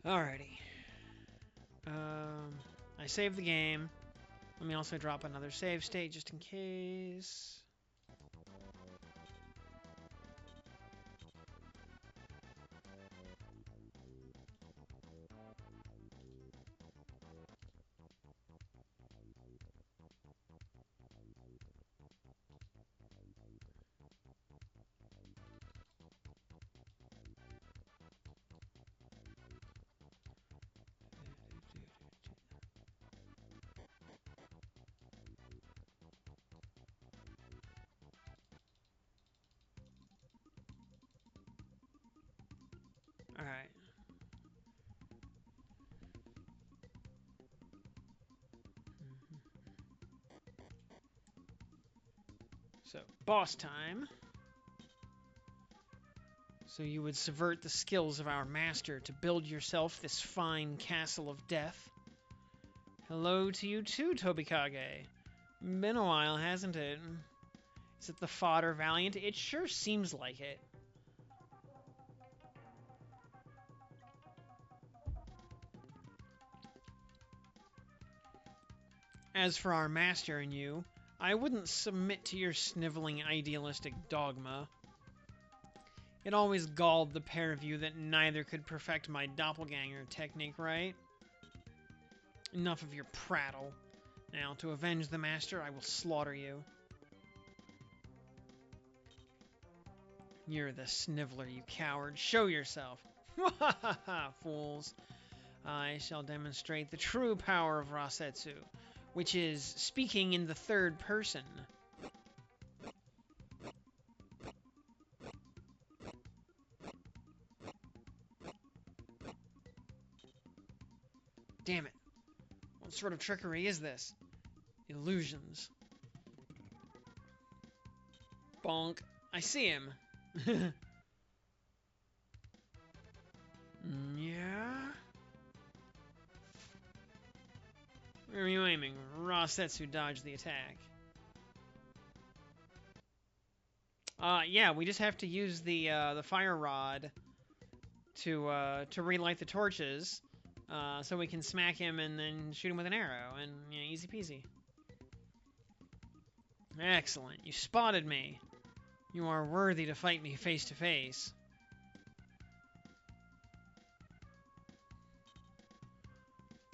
Alrighty. I saved the game. Let me also drop another save state just in case. Alright. So, boss time. So you would subvert the skills of our master to build yourself this fine castle of death. Hello to you too, Tobikage. Been a while, hasn't it? Is it the fodder valiant? It sure seems like it. As for our master and you, I wouldn't submit to your sniveling idealistic dogma. It always galled the pair of you that neither could perfect my doppelganger technique, right? Enough of your prattle. Now, to avenge the master, I will slaughter you. You're the sniveler, you coward. Show yourself. Ha fools. I shall demonstrate the true power of Rasetsu, which is speaking in the third person. Damn it. What sort of trickery is this? Illusions. Bonk. I see him. Yeah? Where are you aiming? Rasetsu dodged the attack. Yeah, we just have to use the fire rod to relight the torches, so we can smack him and then shoot him with an arrow, and yeah, easy peasy. Excellent, you spotted me. You are worthy to fight me face to face.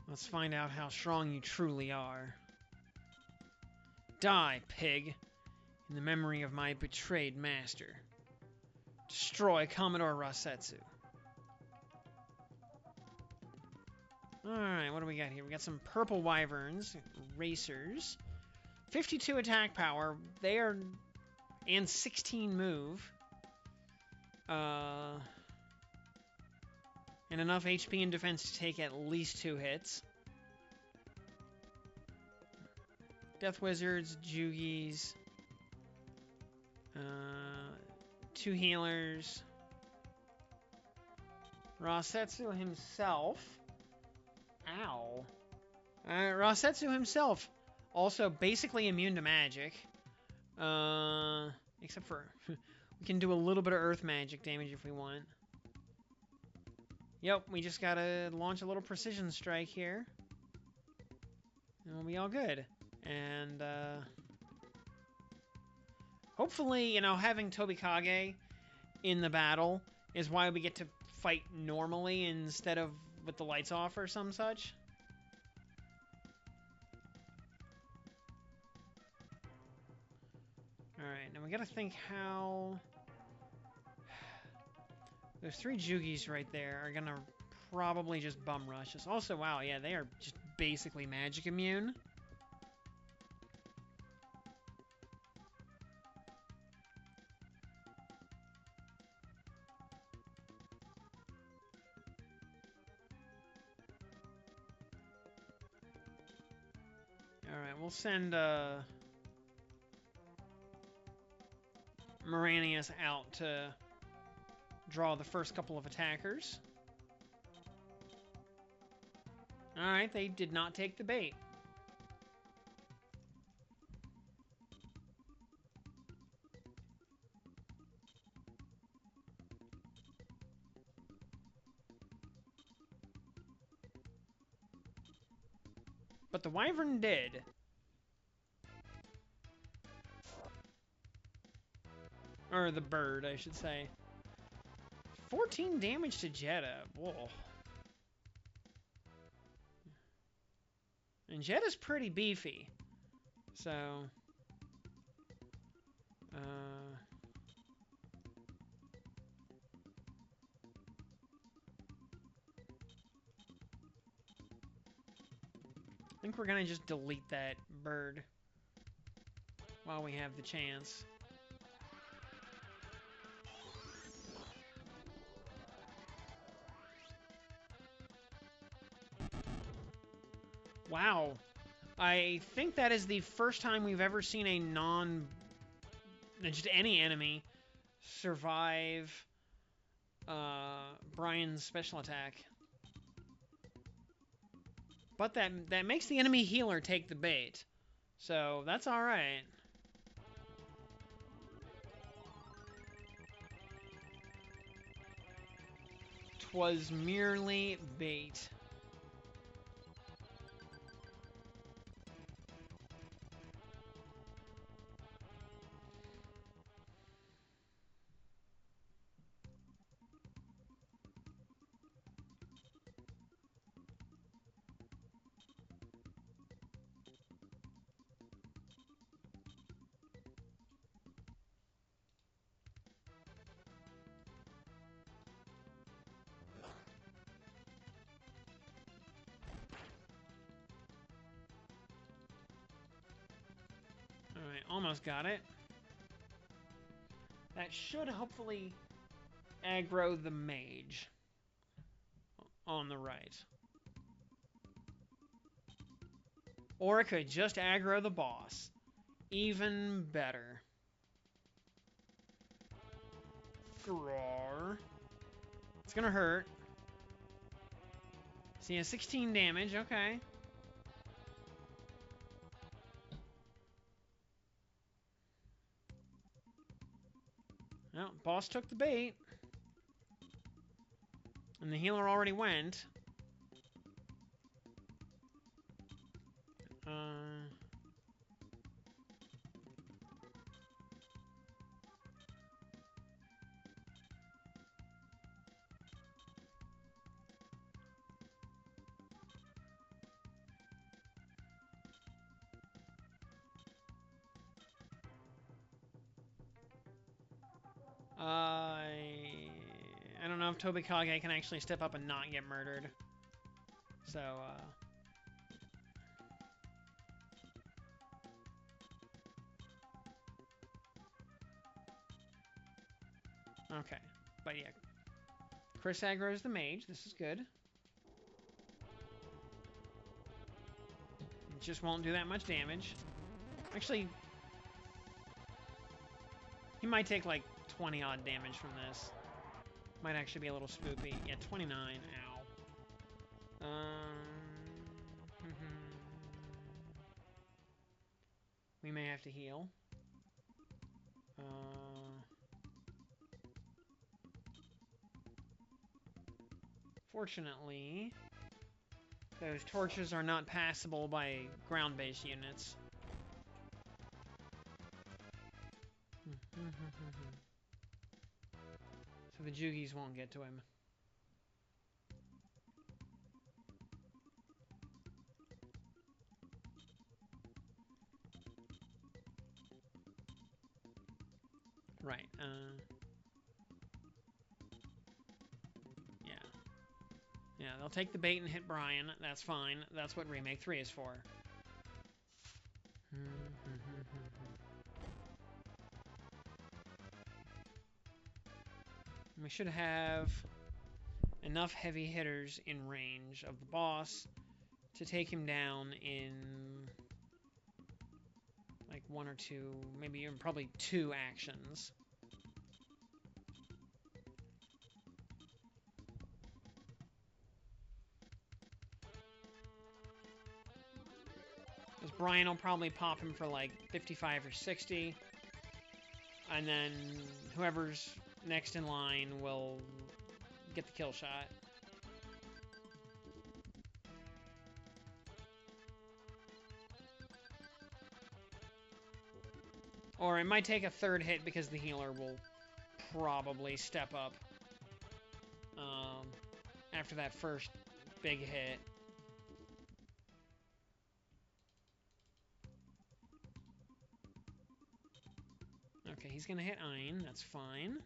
Let's find out how strong you truly are. Die, pig, in the memory of my betrayed master. Destroy Commodore Rasetsu. Alright, what do we got here? We got some purple wyverns, racers. 52 attack power. They are... and 16 move. And enough HP and defense to take at least 2 hits. Death Wizards, Jugies. 2 healers. Rasetsu himself. Ow. Rasetsu himself, also basically immune to magic. Except for we can do a little bit of earth magic damage if we want. Yep, we just gotta launch a little precision strike here. And we'll be all good. And, hopefully, you know, having Tobikage in the battle is why we get to fight normally instead of with the lights off or some such. Alright, now we gotta think how... Those 3 Jugis right there are gonna probably just bum rush us. Also, wow, yeah, they are just basically magic immune. Alright, we'll send, Moranius out to draw the first couple of attackers. Alright, they did not take the bait. But the Wyvern did. Or the bird, I should say. 14 damage to Jeddah. Whoa. And Jeddah's pretty beefy. So... I think we're gonna just delete that bird while we have the chance. Wow. I think that is the first time we've ever seen a just any enemy survive Brian's special attack. But that makes the enemy healer take the bait. So that's alright. Twas merely bait. Alright, almost got it. That should hopefully aggro the mage on the right. Or it could just aggro the boss. Even better. Grar. It's gonna hurt. See, a 16 damage, okay. Well, boss took the bait. And the healer already went. I don't know if Tobikage can actually step up and not get murdered. So, okay. But yeah. Chris aggro's the mage. This is good. It just won't do that much damage. Actually, he might take like 20 odd damage from this. Might actually be a little spoopy. Yeah, 29. Ow. We may have to heal. Fortunately, those torches are not passable by ground-based units. So the Jugies won't get to him. Right, yeah. Yeah, they'll take the bait and hit Brian. That's fine. That's what Remake 3 is for. We should have enough heavy hitters in range of the boss to take him down in like 1 or 2, maybe even probably 2 actions. Because Brian will probably pop him for like 55 or 60. And then whoever's next in line will get the kill shot. Or it might take a third hit because the healer will probably step up after that first big hit. Okay, he's gonna hit Ein. That's fine.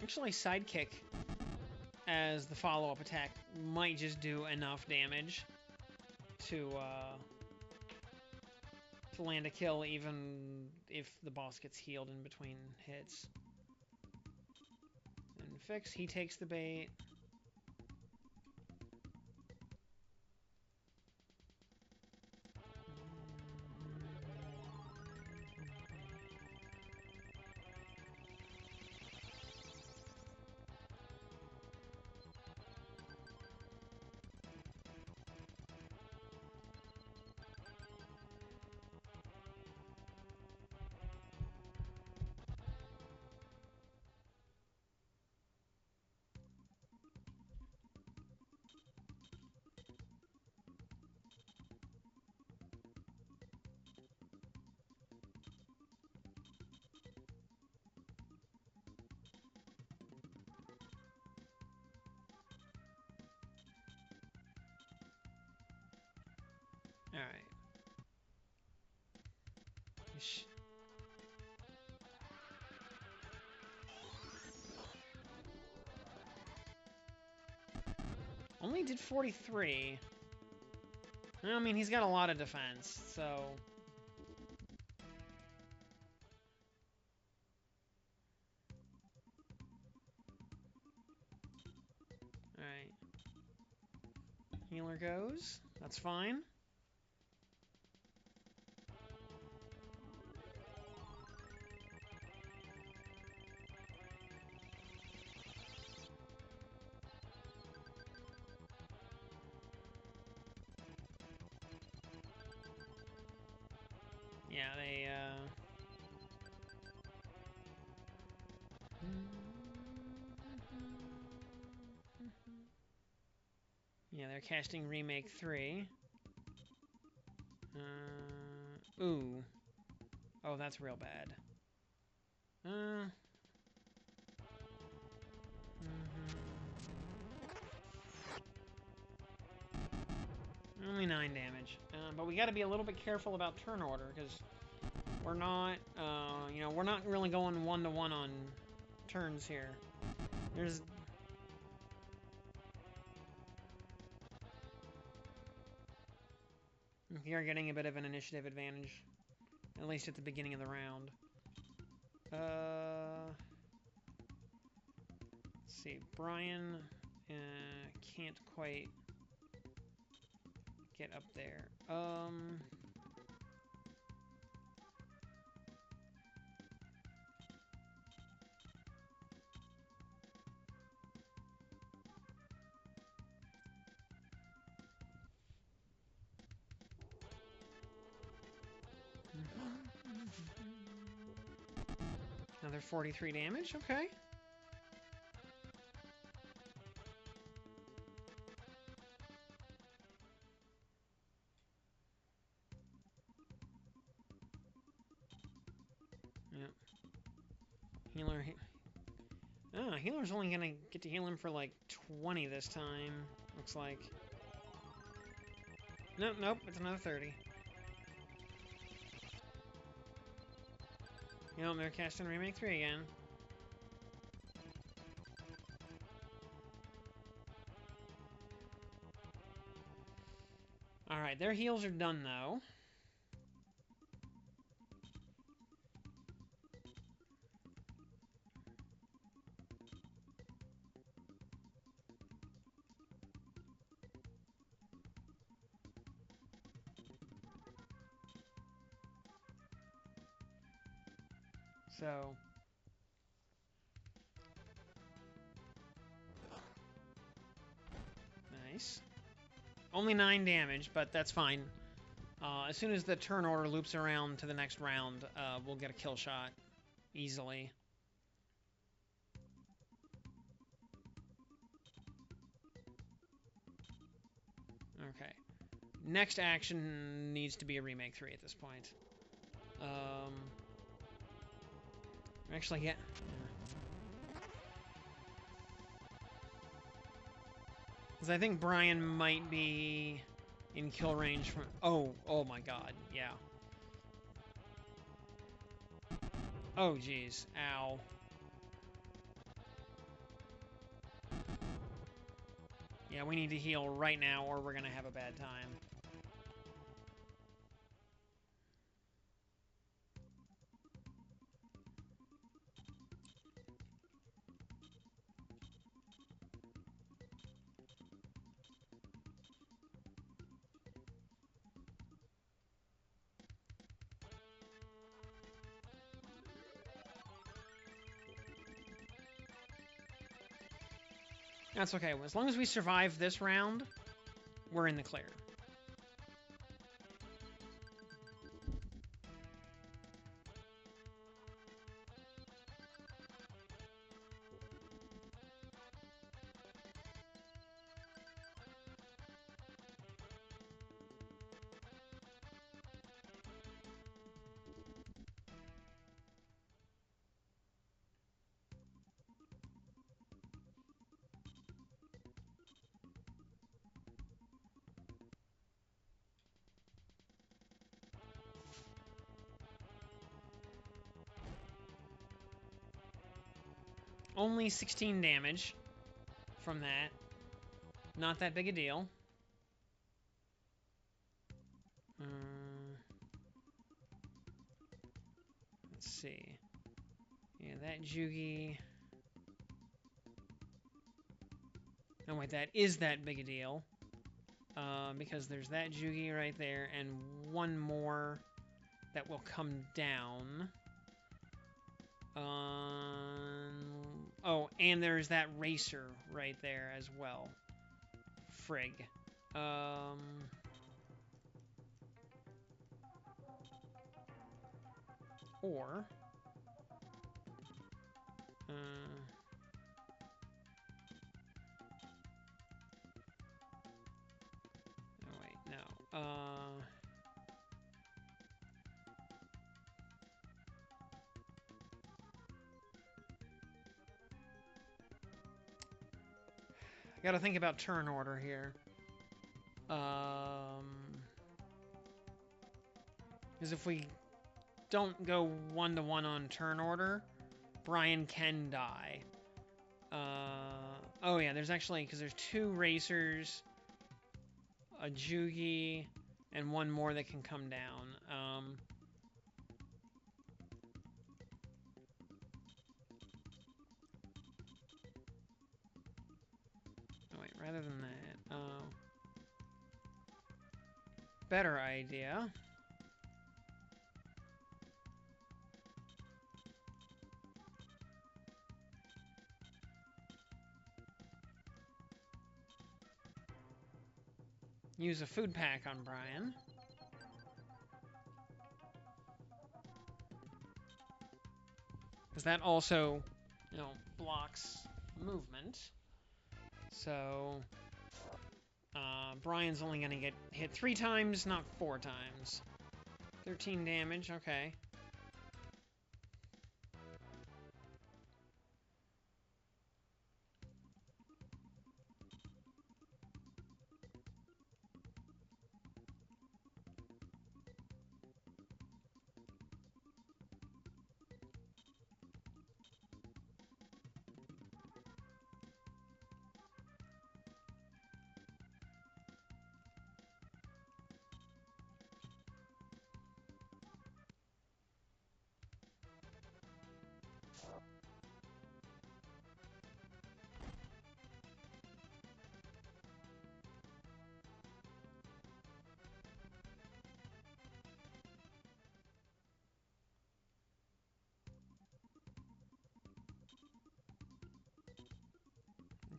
Actually, Sidekick as the follow-up attack might just do enough damage to land a kill, even if the boss gets healed in between hits. And Fix, he takes the bait. Alright. Only did 43. I mean, he's got a lot of defense, so... Alright. Healer goes. That's fine. Yeah, they, yeah, they're casting Remake 3. Ooh. Oh, that's real bad. Only 9 damage. But we gotta be a little bit careful about turn order, because we're not, you know, we're not really going 1-to-1 on turns here. There's... We are getting a bit of an initiative advantage, at least at the beginning of the round. Let's see, Brian can't quite get up there. Another 43 damage, okay. Yep. Healer. Oh, healer's only gonna get to heal him for like 20 this time, looks like. Nope, nope, it's another 30. Yep, they're casting Remake 3 again. Alright, their heals are done though. So, nice. Only 9 damage, but that's fine. As soon as the turn order loops around to the next round, we'll get a kill shot easily. Okay. Next action needs to be a Remake 3 at this point. Actually, yeah. Because I think Brian might be in kill range from... Oh my god, yeah. Oh, jeez. Ow. Yeah, we need to heal right now or we're going to have a bad time. That's okay. As long as we survive this round, we're in the clear. Only 16 damage from that. Not that big a deal. Let's see. Yeah, that Jugi... Oh, wait, that is that big a deal. Because there's that Jugi right there, and one more that will come down. Oh, and there's that racer right there as well. Frig. Or... oh, wait, no. I gotta think about turn order here. Because if we don't go 1-to-1 on turn order, Brian can die. Oh yeah, there's actually, because there's 2 racers, a Jugi, And one more that can come down. Oh, wait, rather than that. Better idea. Use a food pack on Brian. Because that also, you know, blocks movement. So, Brian's only going to get hit 3 times, not 4 times. 13 damage, okay.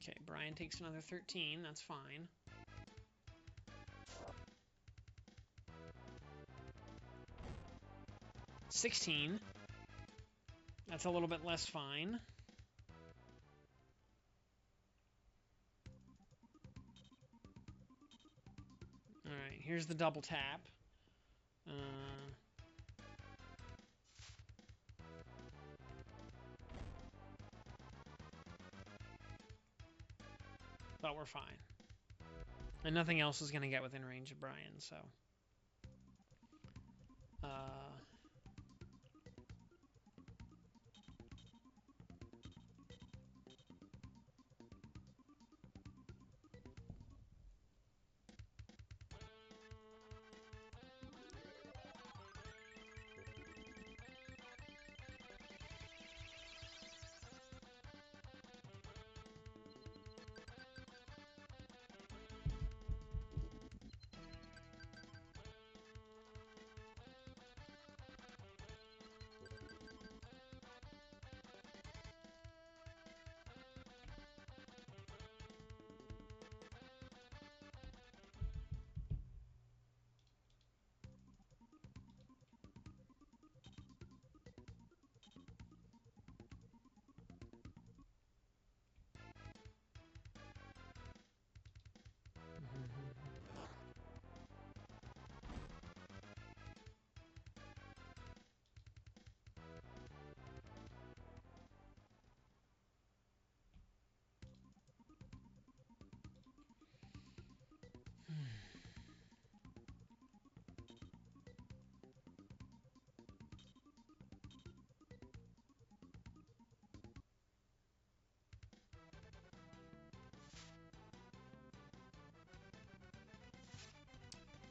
Okay, Brian takes another 13, that's fine. $16. That's a little bit less fine. Alright, here's the double tap. But we're fine. And nothing else is going to get within range of Brian, so...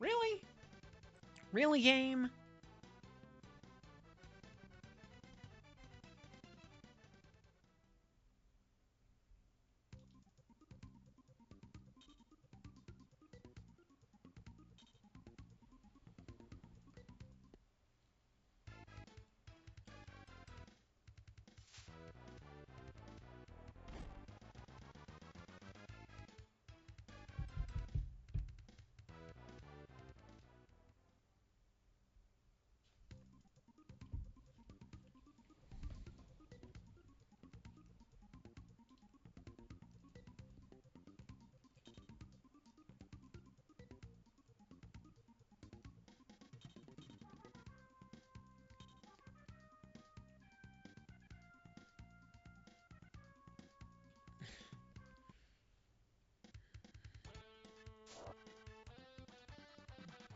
Really? Really, game?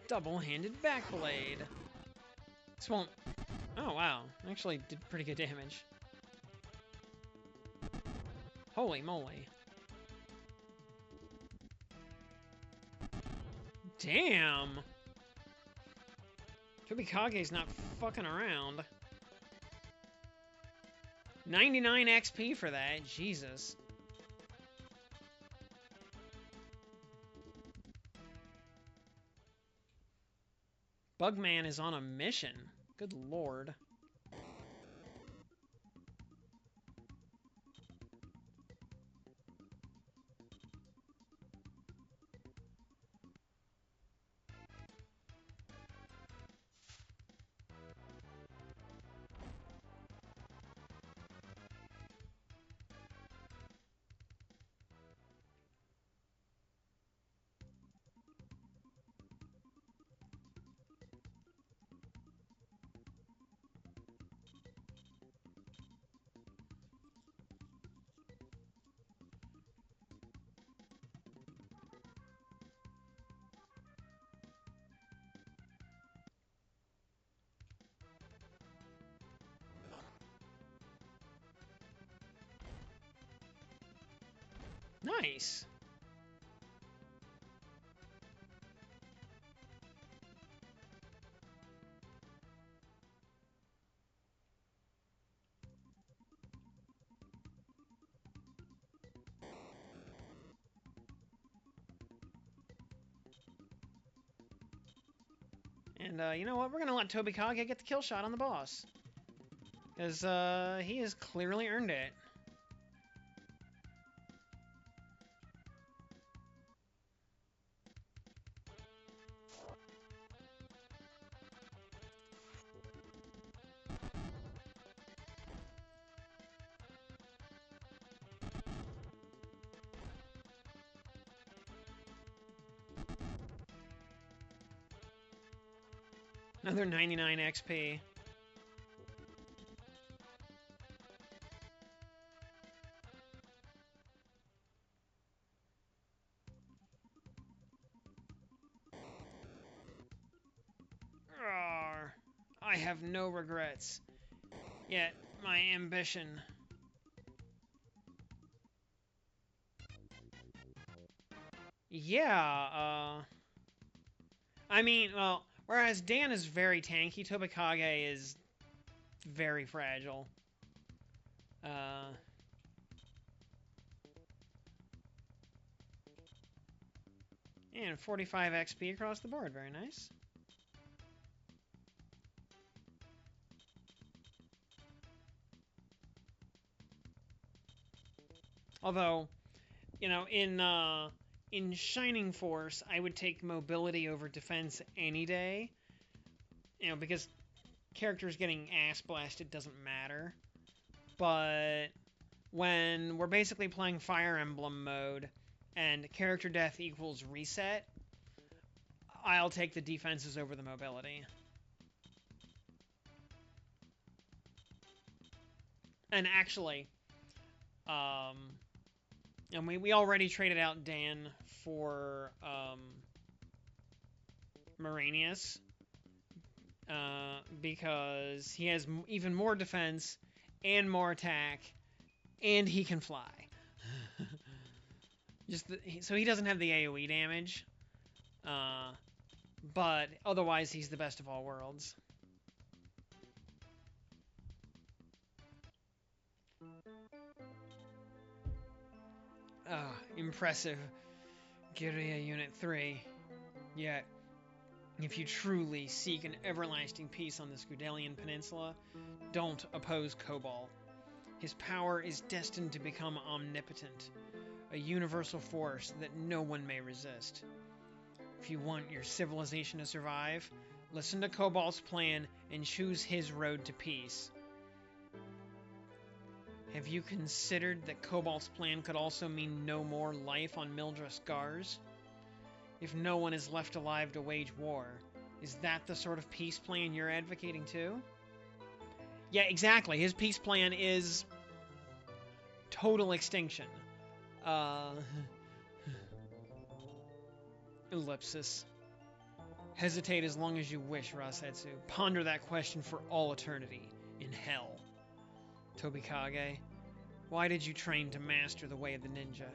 Double-handed backblade. This won't... Oh, wow. Actually did pretty good damage. Holy moly. Damn! Tobikage's not fucking around. 99 XP for that, Jesus. Bugman is on a mission. Good lord. Nice. And, you know what? We're gonna let Tobikage get the kill shot on the boss. Because, he has clearly earned it. Another 99 XP. Arrgh. I have no regrets. Yet, my ambition... Yeah, I mean, well, whereas Dan is very tanky, Tobikage is very fragile. And 45 XP across the board, very nice. Although, you know, in Shining Force, I would take mobility over defense any day. You know, because characters getting ass blasted doesn't matter. But when we're basically playing Fire Emblem mode and character death equals reset, I'll take the defenses over the mobility. And actually, and we already traded out Dan for Moranius, because he has even more defense and more attack, and he can fly. So he doesn't have the AoE damage, but otherwise he's the best of all worlds. Impressive. Guerrilla Unit 3. Yet, if you truly seek an everlasting peace on the Scudelian Peninsula, don't oppose Cobalt. His power is destined to become omnipotent, a universal force that no one may resist. If you want your civilization to survive, listen to Cobalt's plan and choose his road to peace. Have you considered that Cobalt's plan could also mean no more life on Mildred Scars? If no one is left alive to wage war, is that the sort of peace plan you're advocating too? Yeah, exactly. His peace plan is total extinction. Ellipsis. Hesitate as long as you wish, Rasetsu. Ponder that question for all eternity, in hell. Tobikage, why did you train to master the way of the ninja?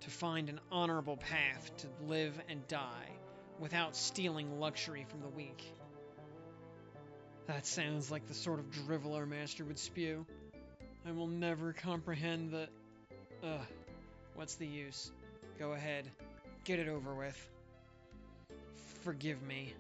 To find an honorable path to live and die, without stealing luxury from the weak. That sounds like the sort of drivel our master would spew. I will never comprehend the... Ugh. What's the use? Go ahead. Get it over with. Forgive me.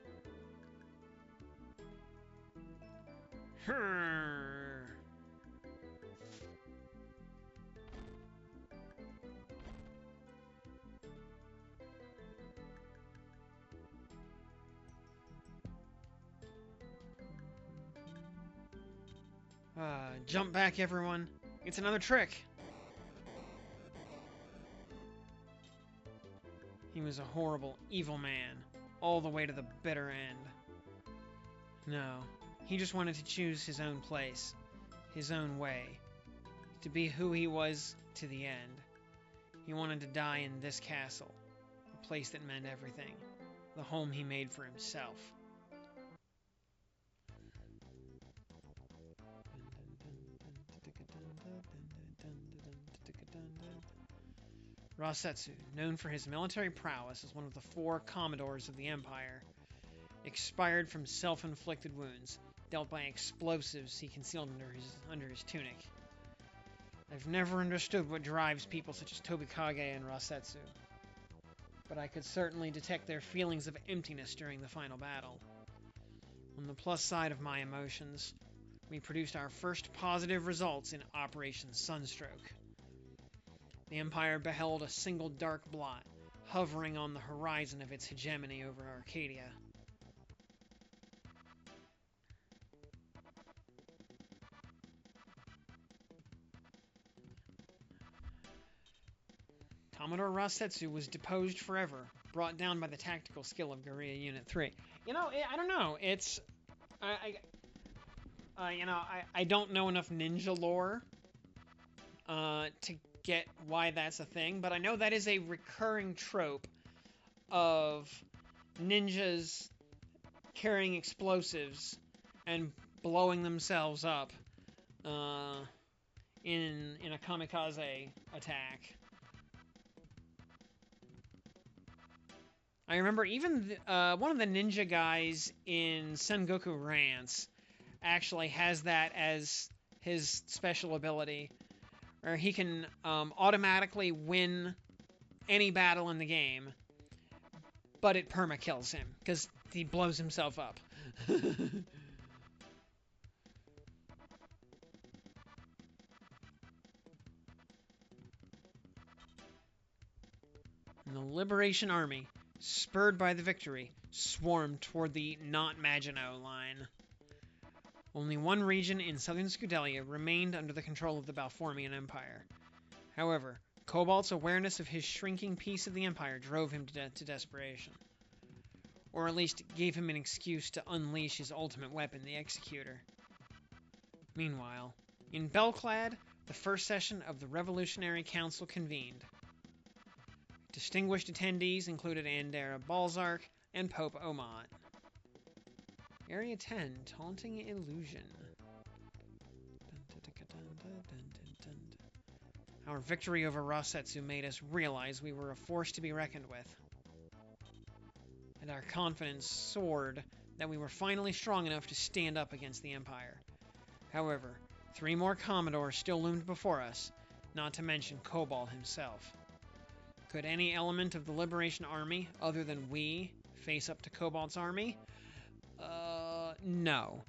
Jump back, everyone. It's another trick. He was a horrible, evil man, all the way to the bitter end. No, he just wanted to choose his own place, his own way, to be who he was to the end. He wanted to die in this castle, a place that meant everything, the home he made for himself. Rasetsu, known for his military prowess as one of the 4 commodores of the Empire, expired from self-inflicted wounds, dealt by explosives he concealed under his tunic. I've never understood what drives people such as Tobikage and Rasetsu, but I could certainly detect their feelings of emptiness during the final battle. On the plus side of my emotions, we produced our first positive results in Operation Sunstroke. The Empire beheld a single dark blot, hovering on the horizon of its hegemony over Arcadia. Commodore Rasetsu was deposed forever, brought down by the tactical skill of Guerrilla Unit 3. You know, I don't know. It's... I don't know enough ninja lore to get why that's a thing, but I know that is a recurring trope of ninjas carrying explosives and blowing themselves up in a kamikaze attack. I remember even one of the ninja guys in Sengoku Rants actually has that as his special ability, where he can automatically win any battle in the game, but it perma-kills him, because he blows himself up. And the Liberation Army, spurred by the victory, swarmed toward the not Maginot line. Only one region in southern Scudelia remained under the control of the Balformian Empire. However, Cobalt's awareness of his shrinking piece of the Empire drove him to desperation. Or at least gave him an excuse to unleash his ultimate weapon, the Executor. Meanwhile, in Belclad, the first session of the Revolutionary Council convened. Distinguished attendees included Andera Balzark and Pope Omat. Area 10, Taunting Illusion. Our victory over Rasetsu made us realize we were a force to be reckoned with. And our confidence soared that we were finally strong enough to stand up against the Empire. However, 3 more Commodores still loomed before us, not to mention Cobalt himself. Could any element of the Liberation Army, other than we, face up to Cobalt's army? No.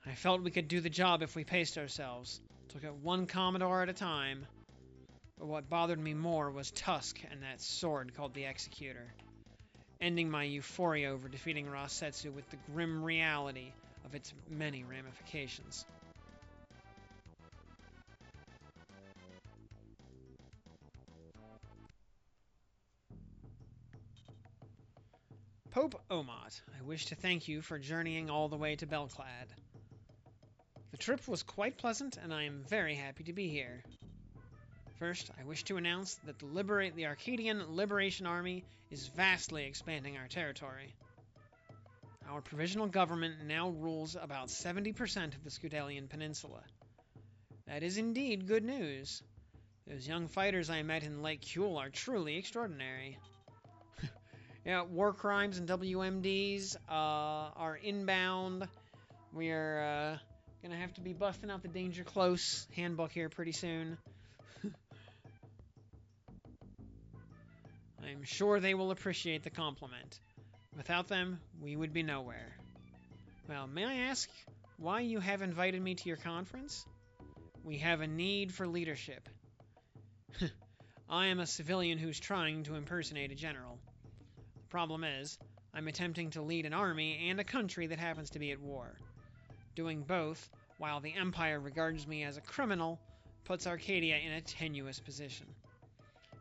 I felt we could do the job if we paced ourselves, took it one Commodore at a time. But what bothered me more was Tusk and that sword called the Executor, ending my euphoria over defeating Rasetsu with the grim reality of its many ramifications. Pope Omat, I wish to thank you for journeying all the way to Belclad. The trip was quite pleasant, and I am very happy to be here. First, I wish to announce that the Arcadian Liberation Army is vastly expanding our territory. Our provisional government now rules about 70% of the Scudelian Peninsula. That is indeed good news. Those young fighters I met in Lake Kuel are truly extraordinary. Yeah, war crimes and WMDs are inbound. We're gonna have to be busting out the Danger Close handbook here pretty soon. I'm sure they will appreciate the compliment. Without them, we would be nowhere. Well, may I ask why you have invited me to your conference? We have a need for leadership. I am a civilian who's trying to impersonate a general. The problem is, I'm attempting to lead an army and a country that happens to be at war. Doing both, while the Empire regards me as a criminal, puts Arcadia in a tenuous position.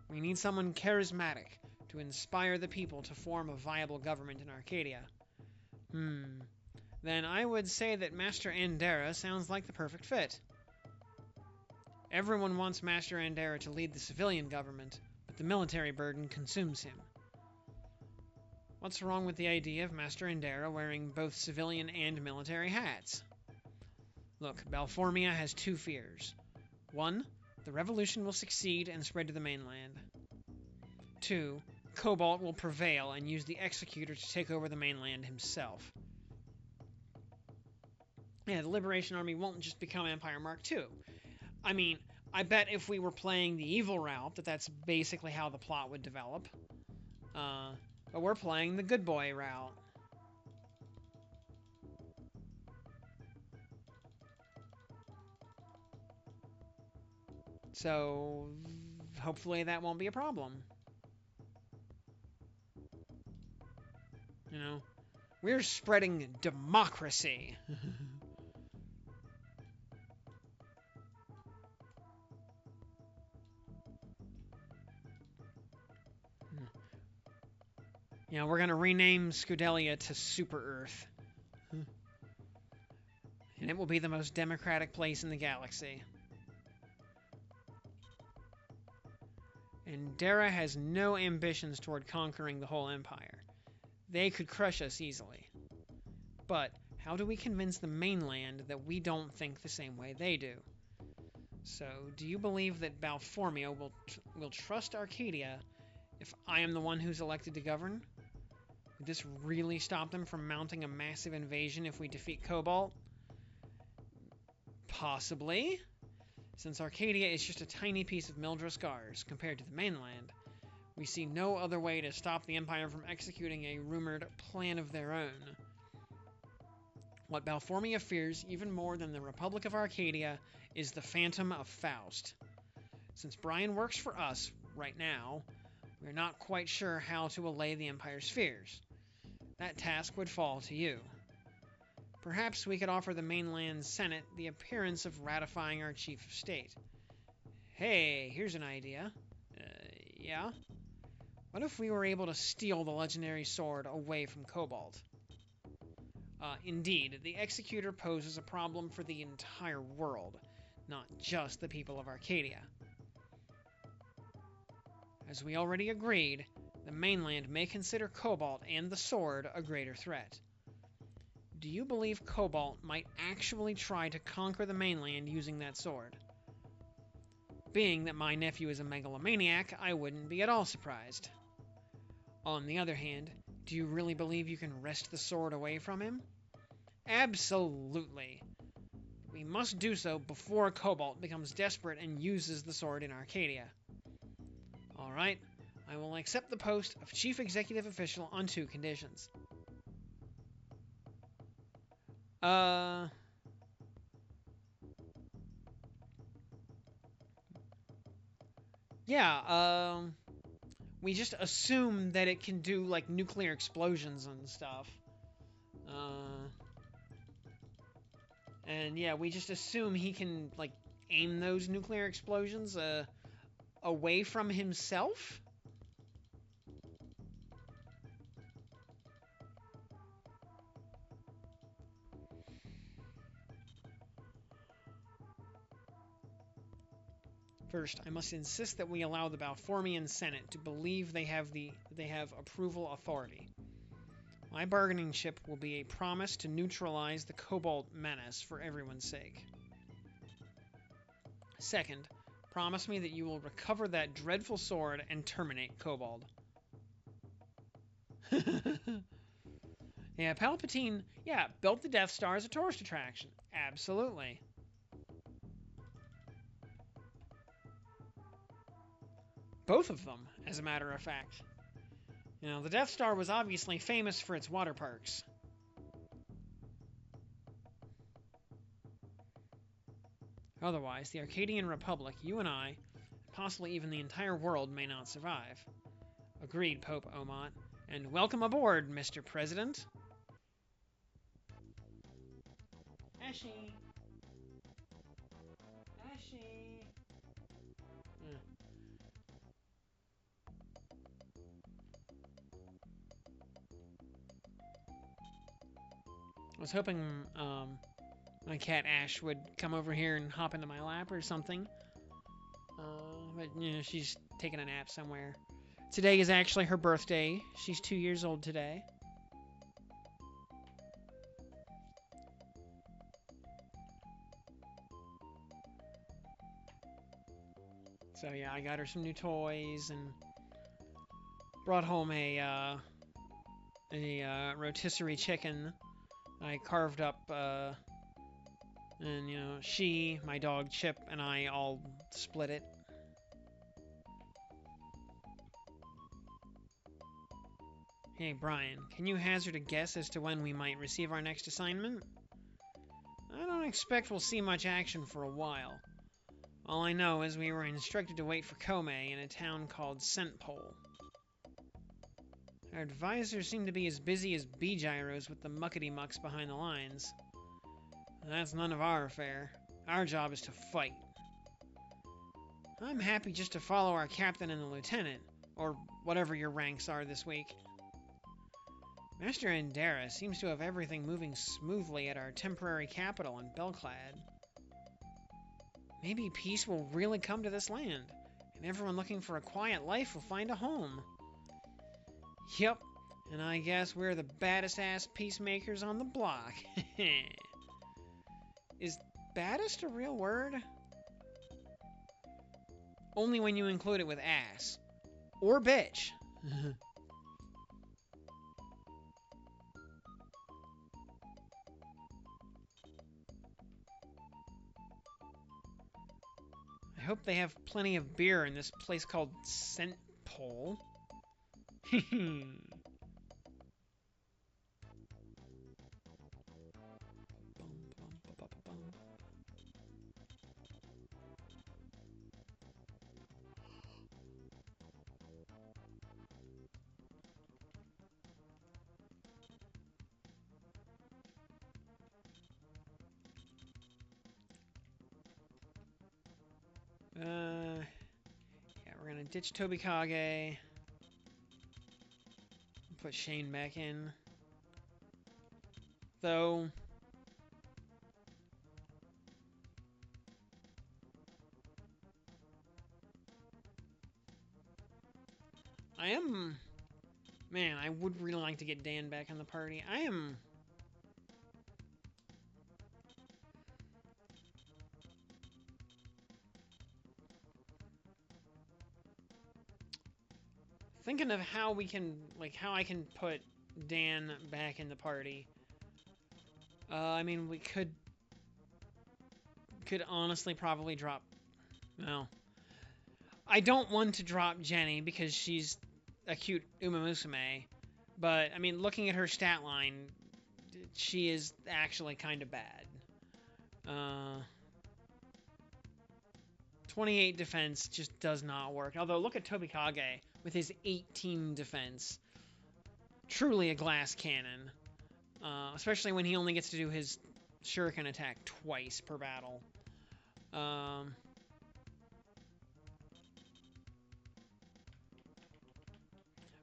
We need someone charismatic to inspire the people to form a viable government in Arcadia. Then I would say that Master Andera sounds like the perfect fit. Everyone wants Master Andera to lead the civilian government, but the military burden consumes him. What's wrong with the idea of Master Andera wearing both civilian and military hats? Look, Balformia has two fears. 1. The revolution will succeed and spread to the mainland. 2. Cobalt will prevail and use the Executor to take over the mainland himself. Yeah, the Liberation Army won't just become Empire Mark II. I mean, I bet if we were playing the evil route, that's basically how the plot would develop. But we're playing the good boy route. So, hopefully that won't be a problem. You know, we're spreading democracy. Yeah, we're gonna rename Scudelia to Super Earth. And it will be the most democratic place in the galaxy. And Dara has no ambitions toward conquering the whole empire. They could crush us easily. But how do we convince the mainland that we don't think the same way they do? So, do you believe that Balformia will trust Arcadia if I am the one who's elected to govern? Would this really stop them from mounting a massive invasion if we defeat Cobalt? Possibly. Since Arcadia is just a tiny piece of Mildra scars compared to the mainland, we see no other way to stop the Empire from executing a rumored plan of their own. What Balformia fears even more than the Republic of Arcadia is the Phantom of Faust. Since Brian works for us right now, we're not quite sure how to allay the Empire's fears. That task would fall to you. Perhaps we could offer the mainland Senate the appearance of ratifying our Chief of State. Hey, here's an idea. Yeah? What if we were able to steal the legendary sword away from Cobalt? Indeed, the Executor poses a problem for the entire world, not just the people of Arcadia. As we already agreed, the mainland may consider Cobalt and the sword a greater threat. Do you believe Cobalt might actually try to conquer the mainland using that sword? Being that my nephew is a megalomaniac, I wouldn't be at all surprised. On the other hand, do you really believe you can wrest the sword away from him? Absolutely. We must do so before Cobalt becomes desperate and uses the sword in Arcadia. Alright, I will accept the post of Chief Executive Official on 2 conditions. Yeah, we just assume that it can do, like, nuclear explosions and stuff. And yeah, we just assume he can, like, aim those nuclear explosions, away from himself? First, I must insist that we allow the Balformian Senate to believe they have approval authority. My bargaining chip will be a promise to neutralize the Cobalt menace for everyone's sake. Second, promise me that you will recover that dreadful sword and terminate Cobalt. Yeah, Palpatine, yeah, built the Death Star as a tourist attraction. Absolutely. Both of them, as a matter of fact. You know, the Death Star was obviously famous for its water parks. Otherwise, the Arcadian Republic, you and I, possibly even the entire world, may not survive. Agreed, Pope Omot. And welcome aboard, Mr. President. Ashy. Ashy. Yeah. I was hoping my cat Ash would come over here and hop into my lap or something. But, you know, she's taking a nap somewhere. Today is actually her birthday. She's 2 years old today. So, yeah, I got her some new toys and brought home a rotisserie chicken I carved up, and, you know, she, my dog Chip, and I all split it. Hey, Brian, can you hazard a guess as to when we might receive our next assignment? I don't expect we'll see much action for a while. All I know is we were instructed to wait for Kome in a town called Scentpole. Our advisors seem to be as busy as bee gyros with the muckety-mucks behind the lines. That's none of our affair. Our job is to fight. I'm happy just to follow our captain and the lieutenant, or whatever your ranks are this week. Master Andera seems to have everything moving smoothly at our temporary capital in Belclad. Maybe peace will really come to this land, and everyone looking for a quiet life will find a home. Yep, and I guess we're the baddest-ass peacemakers on the block. Is baddest a real word? Only when you include it with ass. Or bitch. I hope they have plenty of beer in this place called Scentpole. Yeah, we're gonna ditch Tobikage. Put Shane back in. Though... I am... Man, I would really like to get Dan back in the party. I am... thinking of how we can... Like, how I can put Dan back in the party. I mean, we could honestly probably drop... No. I don't want to drop Jenny because she's a cute Uma Musume. But, I mean, looking at her stat line, she is actually kind of bad. 28 defense just does not work. Although, look at Tobikage with his 18 defense. Truly a glass cannon. Especially when he only gets to do his shuriken attack twice per battle.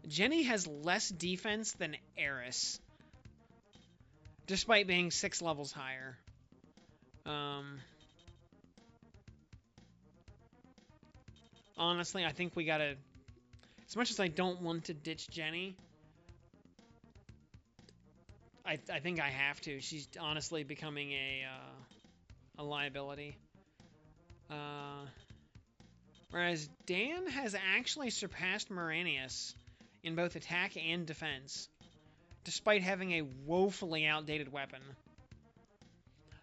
Jenny has less defense than Eris, despite being 6 levels higher. Honestly, I think we gotta... As much as I don't want to ditch Jenny, I think I have to. She's honestly becoming a liability. Whereas Dan has actually surpassed Moranius in both attack and defense, despite having a woefully outdated weapon.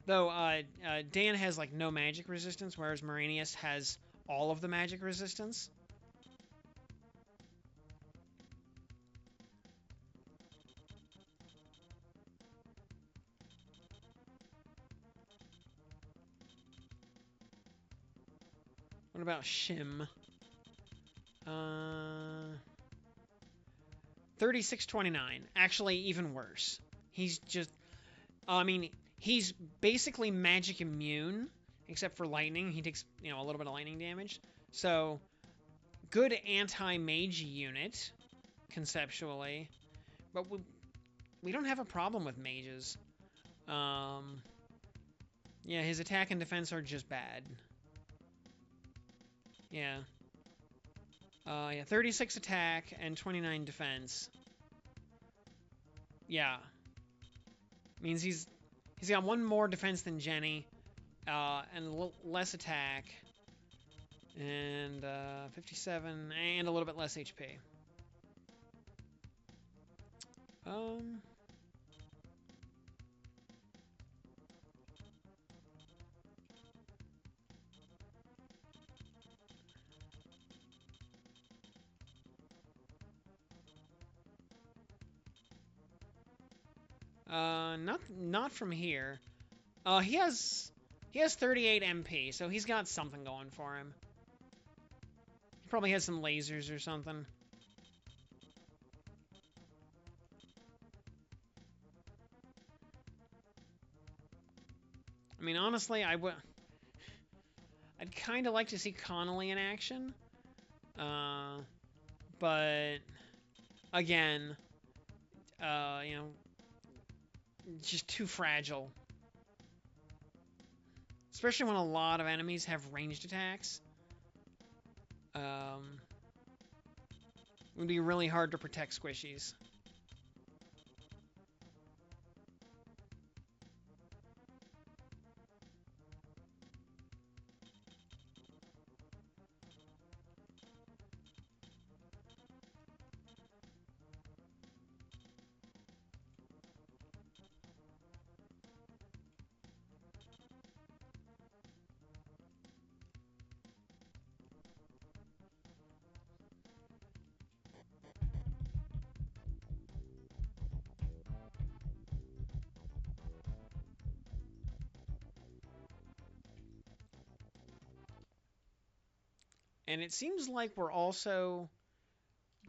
Though, Dan has, like, no magic resistance, whereas Moranius has all of the magic resistance. What about Shim? 3629. Actually, even worse. He's just... I mean, he's basically magic immune, except for lightning. He takes, you know, a little bit of lightning damage. So, good anti-mage unit, conceptually. But we don't have a problem with mages. Yeah, his attack and defense are just bad. Yeah. Yeah, 36 attack and 29 defense. Yeah. Means he's got one more defense than Jenny, and less attack, and 57, and a little bit less HP. Not from here. He has 38 MP, so he's got something going for him. He probably has some lasers or something. I mean, honestly, I'd kind of like to see Connolly in action. But again, you know, just too fragile. Especially when a lot of enemies have ranged attacks. It would be really hard to protect squishies. And it seems like we're also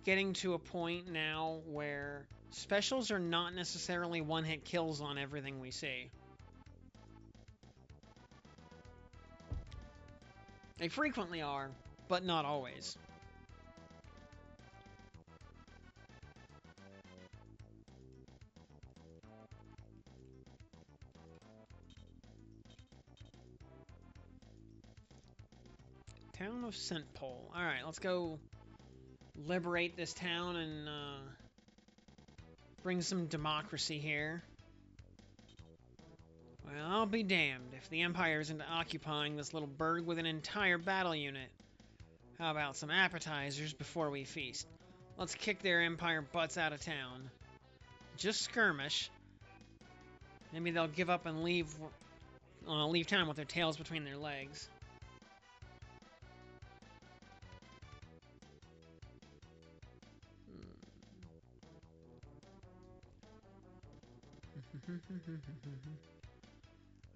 getting to a point now where specials are not necessarily one-hit kills on everything we see. They frequently are, but not always. Town of Scentpole. Alright, let's go liberate this town and bring some democracy here. Well, I'll be damned if the Empire isn't occupying this little burg with an entire battle unit. How about some appetizers before we feast? Let's kick their Empire butts out of town. Just skirmish. Maybe they'll give up and leave town with their tails between their legs.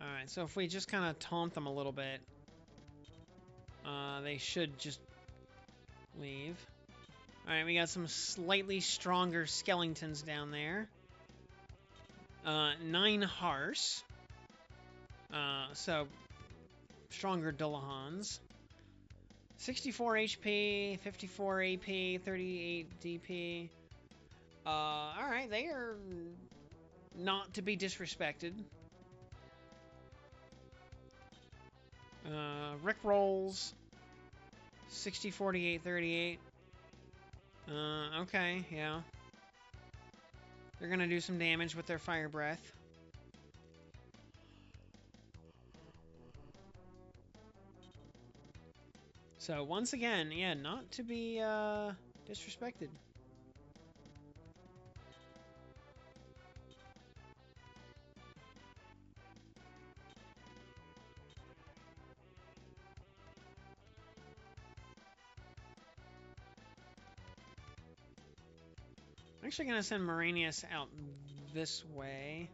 Alright, so if we just kind of taunt them a little bit, they should just leave. Alright, we got some slightly stronger skeletons down there. 9 Harse. So, stronger Dullahans. 64 HP, 54 AP, 38 DP. Alright, they are not to be disrespected. Rick rolls. 60, 48, 38. Okay, yeah. They're gonna do some damage with their fire breath. So once again, yeah, not to be disrespected. actually going to send Moranius out this way.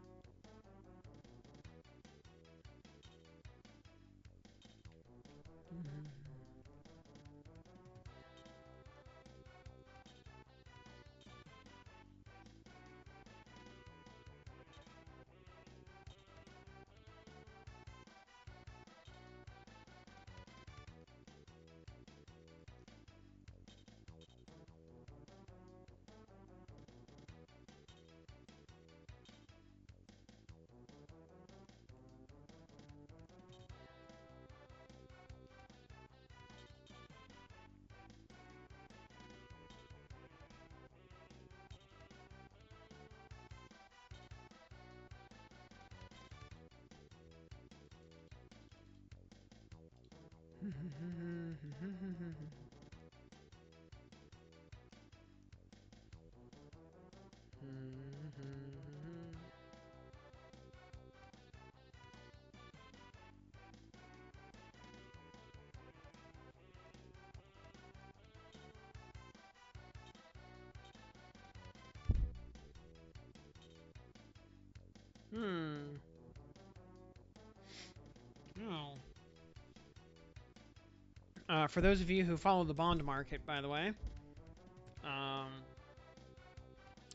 For those of you who follow the bond market, by the way,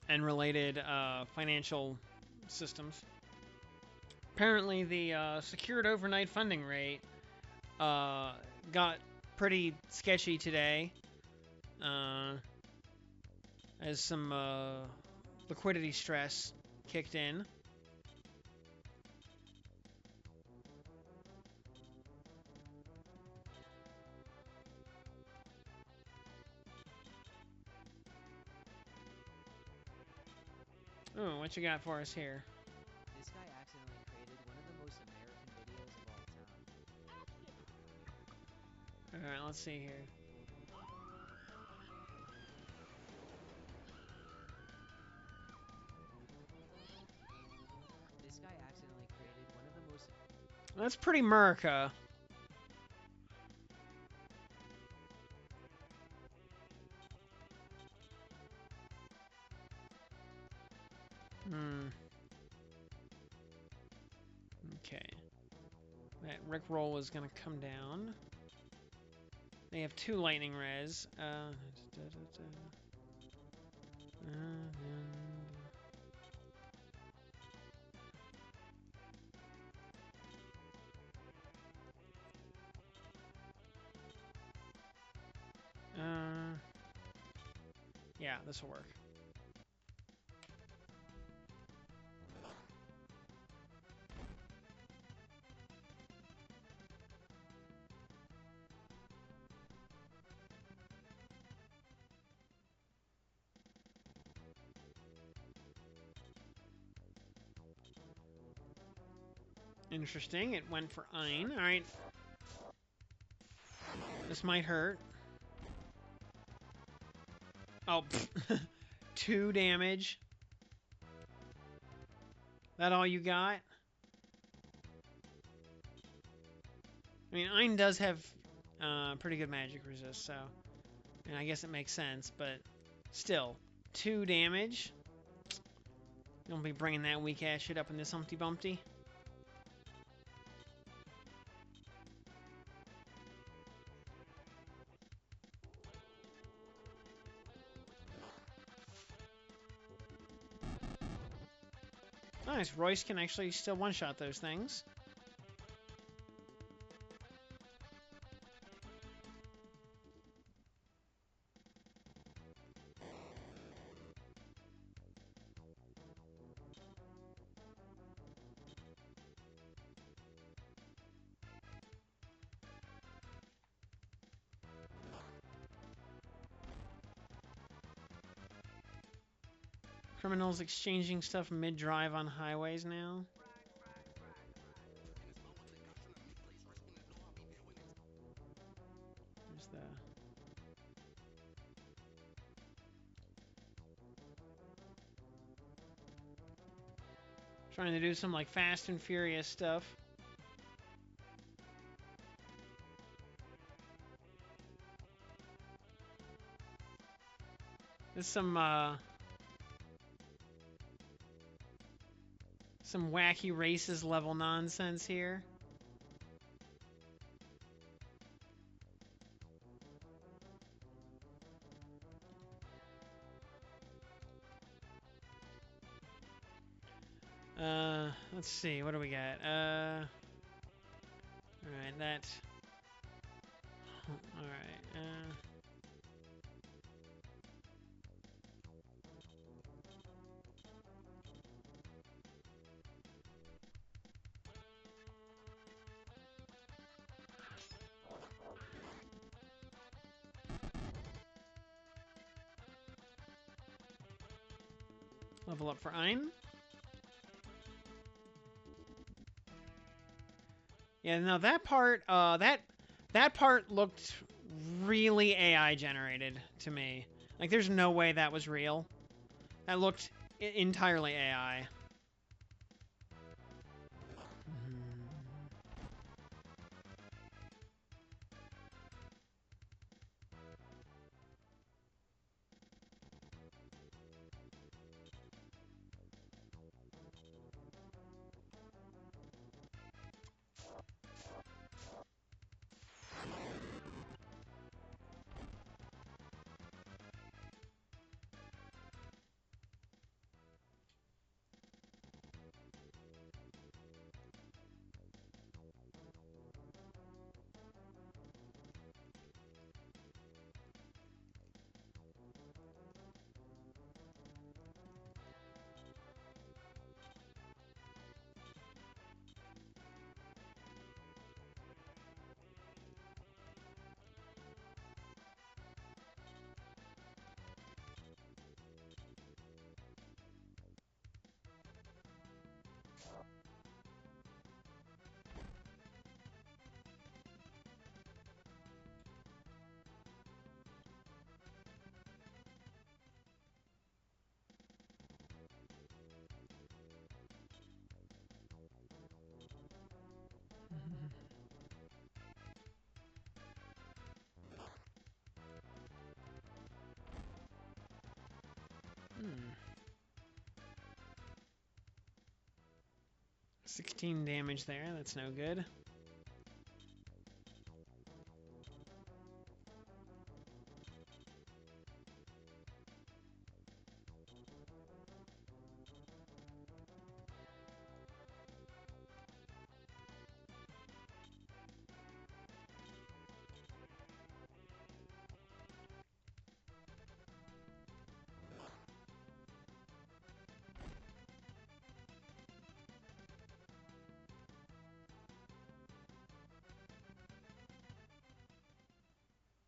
and related financial systems, apparently the secured overnight funding rate got pretty sketchy today, as some liquidity stress kicked in. Oh, what you got for us here? This guy accidentally created one of the most American videos of all time. Alright, let's see here. This guy accidentally created one of the most... That's pretty America. Okay. That Rickroll is going to come down. They have 2 lightning res. Yeah, this will work. Interesting. It went for Ein. All right. This might hurt. Oh, 2 damage. That all you got? I mean, Ein does have pretty good magic resist, so... And I guess it makes sense, but still. 2 damage? Don't be bringing that weak-ass shit up in this Humpty Bumpty. Nice. Royce can actually still one-shot those things. Criminals exchanging stuff mid-drive on highways now. There's the... Trying to do some, like, Fast and Furious stuff. There's some, Some wacky racist level nonsense here. Let's see, what do we got? Alright, that. Alright, level up for Ein. Yeah, no, that part, that part looked really AI generated to me. Like, there's no way that was real. That looked entirely AI. Hmm. 16 damage there, that's no good.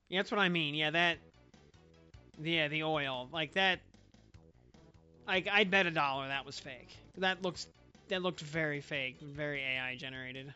Yeah, that's what I mean. Yeah, that. Yeah, the oil. Like that. Like, I'd bet $1 that was fake. That looked very fake, very AI generated.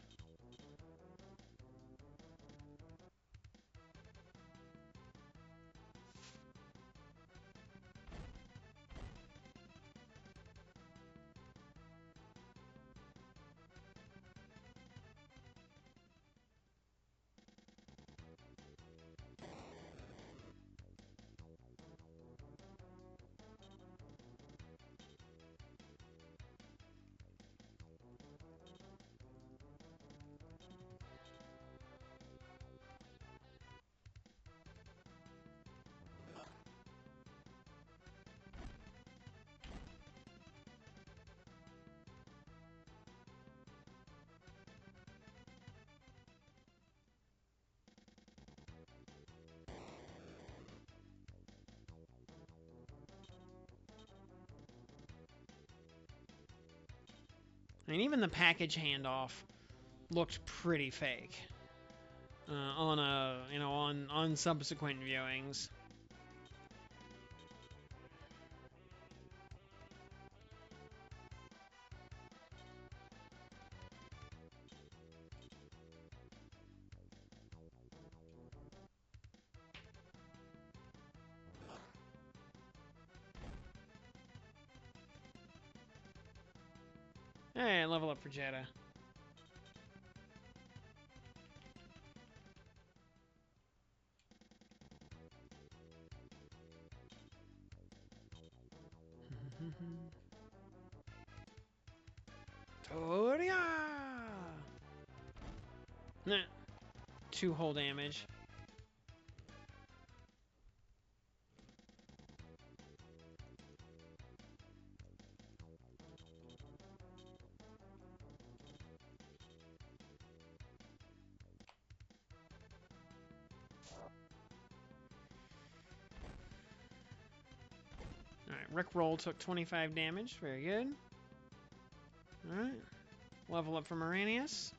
I mean, even the package handoff looked pretty fake. On subsequent viewings. Hey, level up for Jeddah. Toria! Nah. 2 whole damage. Alright, Rickroll took 25 damage. Very good. Alright. Level up for Moranius.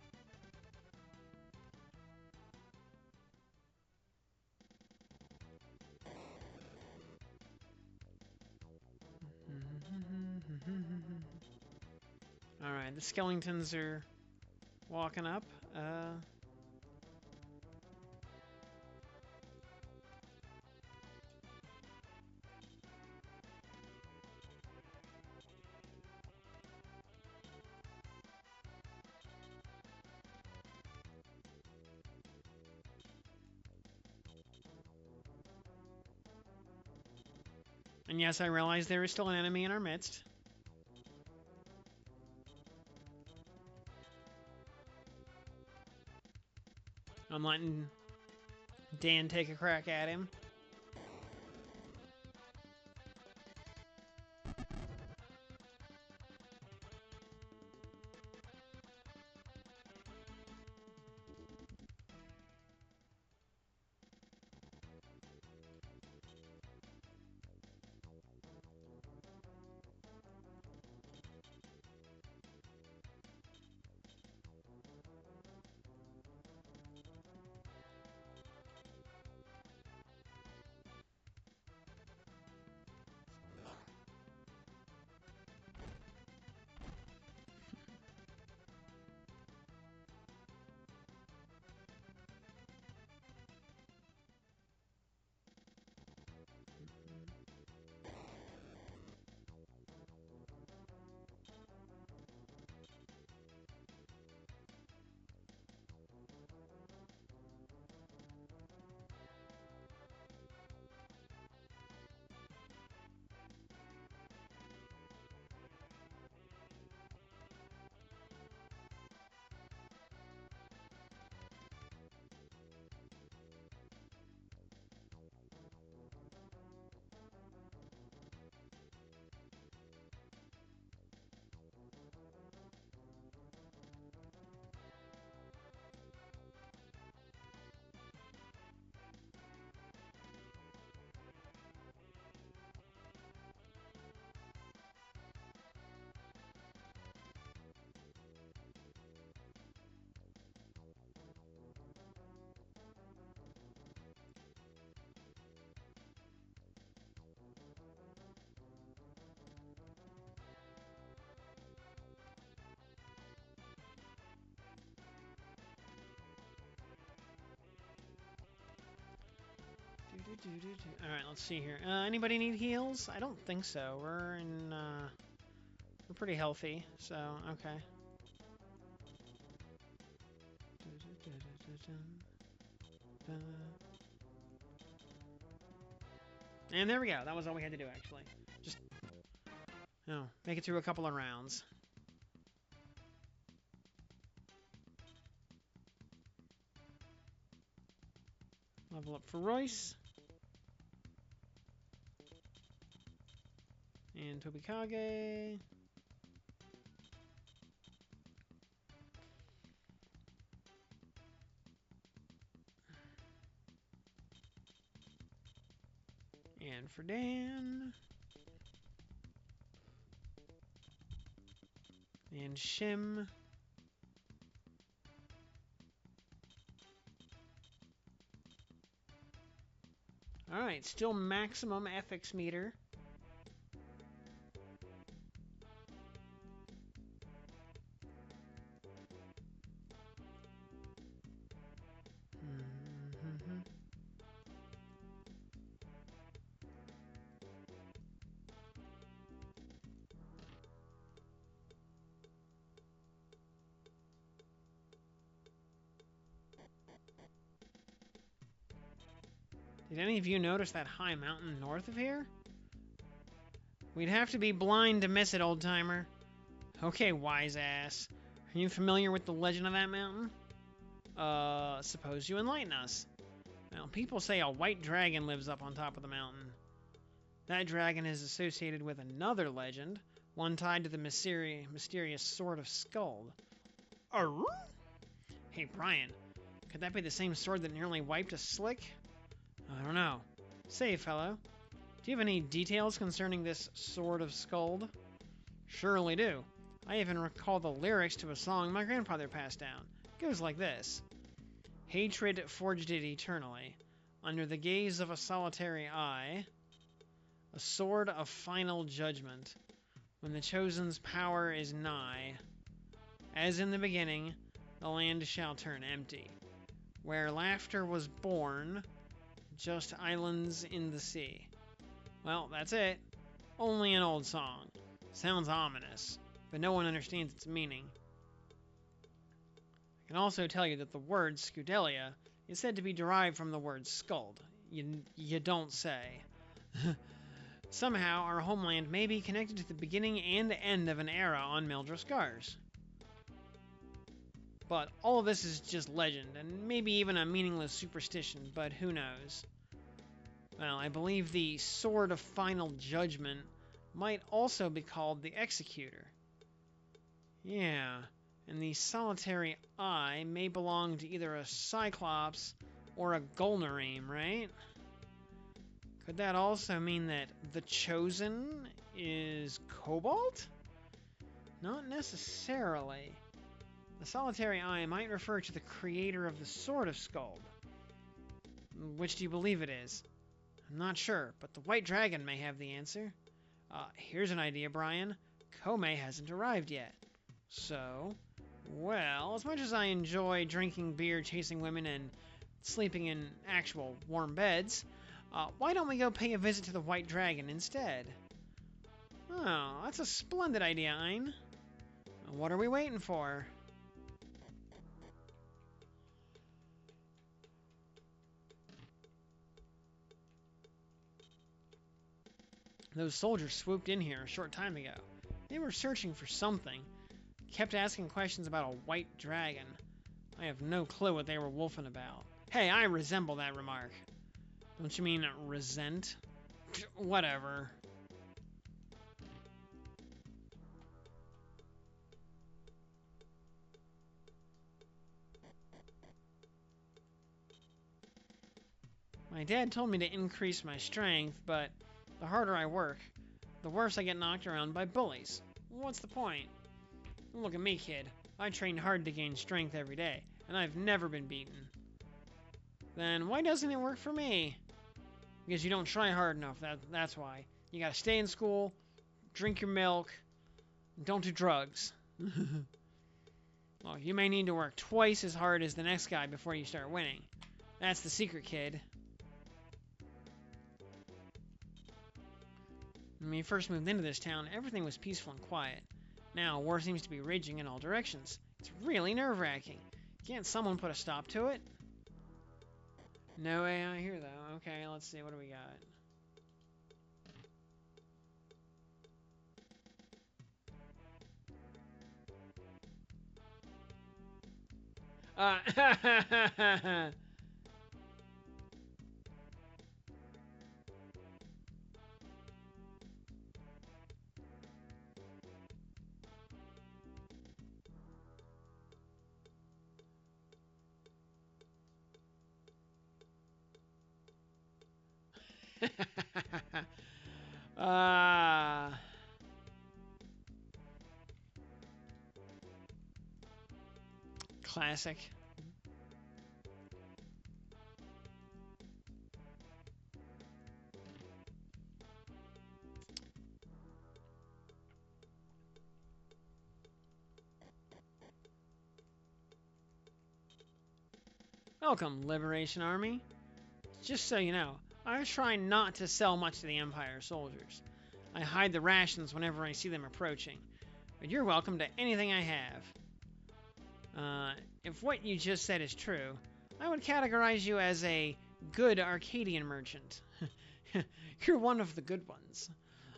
Alright, the skeletons are walking up. And yes, I realize there is still an enemy in our midst. I'm letting Dan take a crack at him. Alright, let's see here. Anybody need heals? I don't think so. We're pretty healthy, so okay. And there we go. That was all we had to do, actually. Just, make it through a couple of rounds. Level up for Royce. And Tobikage. And for Dan. And Shim. Alright, still maximum ethics meter. Did any of you notice that high mountain north of here? We'd have to be blind to miss it, old-timer. Okay, wise ass. Are you familiar with the legend of that mountain? Suppose you enlighten us. Well, people say a white dragon lives up on top of the mountain. That dragon is associated with another legend, one tied to the mysterious Sword of Skuld. Arr? Hey, Brian, could that be the same sword that nearly wiped us slick? I don't know. Say, fellow, do you have any details concerning this Sword of Skuld? Surely do. I even recall the lyrics to a song my grandfather passed down. It goes like this. Hatred forged it eternally, under the gaze of a solitary eye, a sword of final judgment, when the chosen's power is nigh. As in the beginning, the land shall turn empty. Where laughter was born, just islands in the sea. Well, that's it. Only an old song. Sounds ominous, but no one understands its meaning. I can also tell you that the word Scudelia is said to be derived from the word skuld. You don't say. Somehow, our homeland may be connected to the beginning and end of an era on Mildred Scars. But all of this is just legend, and maybe even a meaningless superstition, but who knows. Well, I believe the Sword of Final Judgment might also be called the Executor. Yeah, and the solitary eye may belong to either a Cyclops or a Golnareem, right? Could that also mean that the Chosen is Cobalt? Not necessarily. The solitary eye might refer to the creator of the Sword of Skuld. Which do you believe it is? I'm not sure, but the White Dragon may have the answer. Here's an idea, Brian. Kome hasn't arrived yet. So, well, as much as I enjoy drinking beer, chasing women, and sleeping in actual warm beds, why don't we go pay a visit to the White Dragon instead? Oh, that's a splendid idea, Ein. What are we waiting for? Those soldiers swooped in here a short time ago. They were searching for something. Kept asking questions about a white dragon. I have no clue what they were wolfing about. Hey, I resemble that remark. Don't you mean resent? Whatever. My dad told me to increase my strength, but the harder I work, the worse I get knocked around by bullies. What's the point? Look at me, kid. I train hard to gain strength every day, and I've never been beaten. Then why doesn't it work for me? Because you don't try hard enough, that's why. You gotta stay in school, drink your milk, and don't do drugs. Well, you may need to work twice as hard as the next guy before you start winning. That's the secret, kid. When we first moved into this town, everything was peaceful and quiet. Now, war seems to be raging in all directions. It's really nerve-wracking. Can't someone put a stop to it? No AI here, though. Okay, let's see. What do we got? Ah. Classic. Welcome, Liberation Army. Just so you know, I try not to sell much to the Empire soldiers. I hide the rations whenever I see them approaching. But you're welcome to anything I have. If what you just said is true, I would categorize you as a good Arcadian merchant. You're one of the good ones.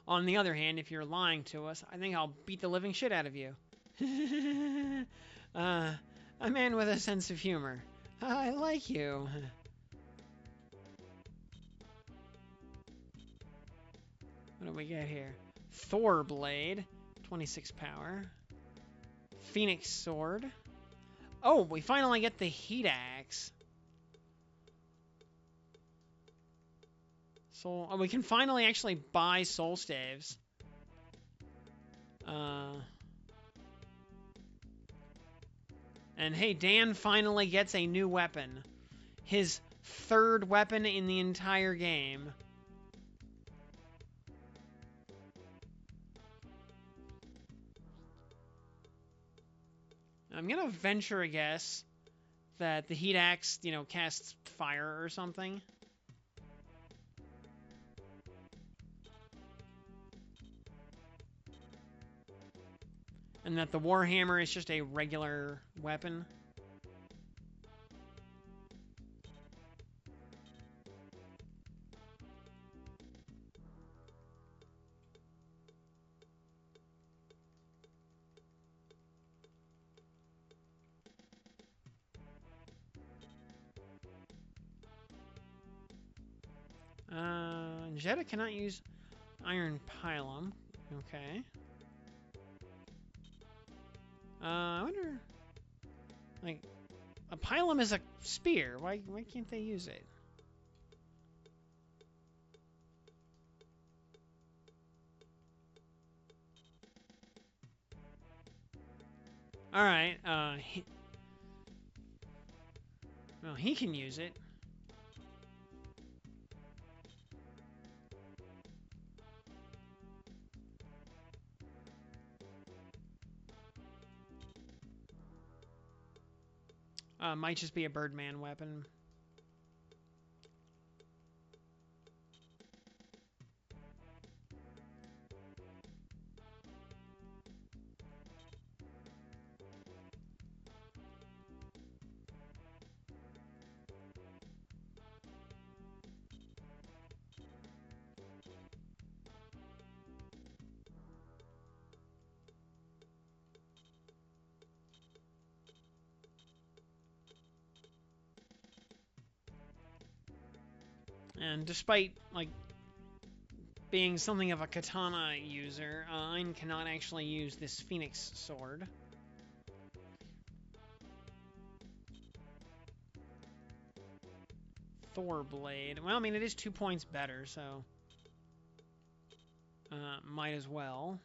On the other hand, if you're lying to us, I think I'll beat the living shit out of you. A man with a sense of humor. I like you. What do we get here? Thor Blade, 26 power. Phoenix Sword. Oh, we finally get the Heat Axe. Soul. Oh, we can finally actually buy Soul Staves. And hey, Dan finally gets a new weapon. His third weapon in the entire game. I'm gonna venture a guess that the Heat Axe, you know, casts fire or something. And that the Warhammer is just a regular weapon. Jetta cannot use Iron Pylum. Okay. I wonder... Like, a Pylum is a spear. Why can't they use it? Alright, well, he can use it. Might just be a Birdman weapon. And despite, like, being something of a katana user, Ein cannot actually use this Phoenix Sword. Thor Blade. Well, I mean, it is 2 points better, so... might as well.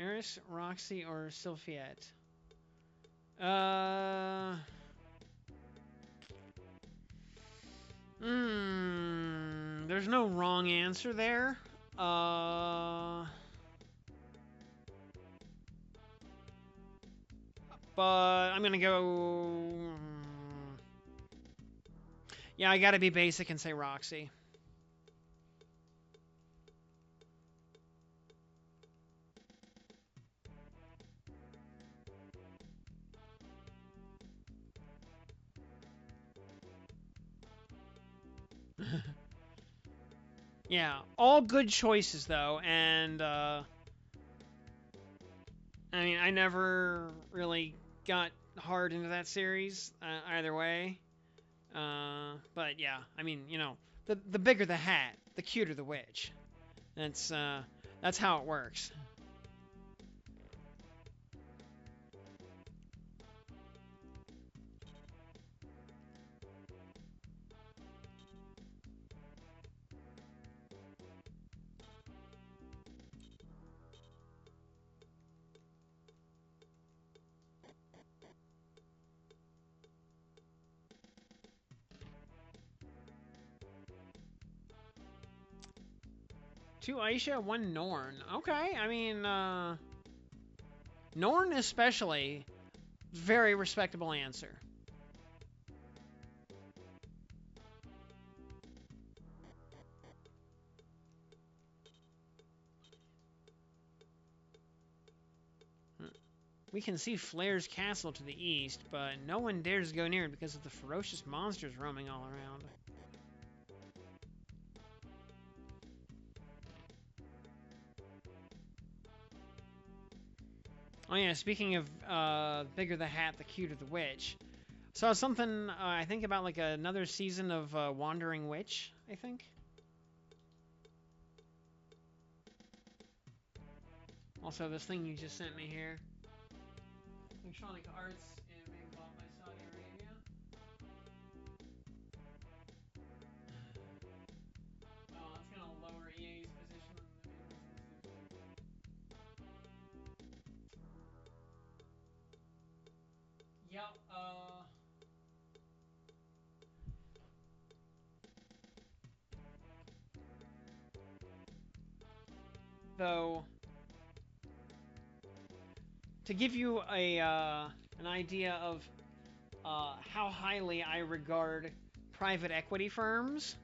Eris, Roxy, or Sylphiette? There's no wrong answer there. But I'm gonna go... Yeah, I gotta be basic and say Roxy. Yeah, all good choices though, and I mean, I never really got hard into that series either way. But yeah, I mean, you know, the bigger the hat, the cuter the witch. That's how it works. Two Aisha, one Norn. Okay, I mean, Norn especially. Very respectable answer. We can see Flair's castle to the east, but no one dares go near it because of the ferocious monsters roaming all around. Oh yeah, speaking of bigger the hat, the cuter the witch. Saw something, I think about like another season of Wandering Witch, I think. Also, this thing you just sent me here. Electronic Arts being bought by Saudi Arabia. Oh, that's gonna lower EA's position on the people's list. Yep, though, to give you an idea of how highly I regard private equity firms,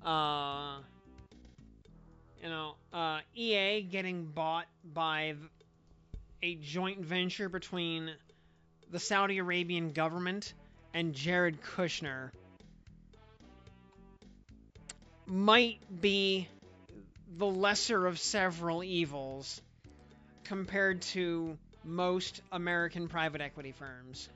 uh, EA getting bought by a joint venture between the Saudi Arabian government and Jared Kushner might be the lesser of several evils compared to most American private equity firms.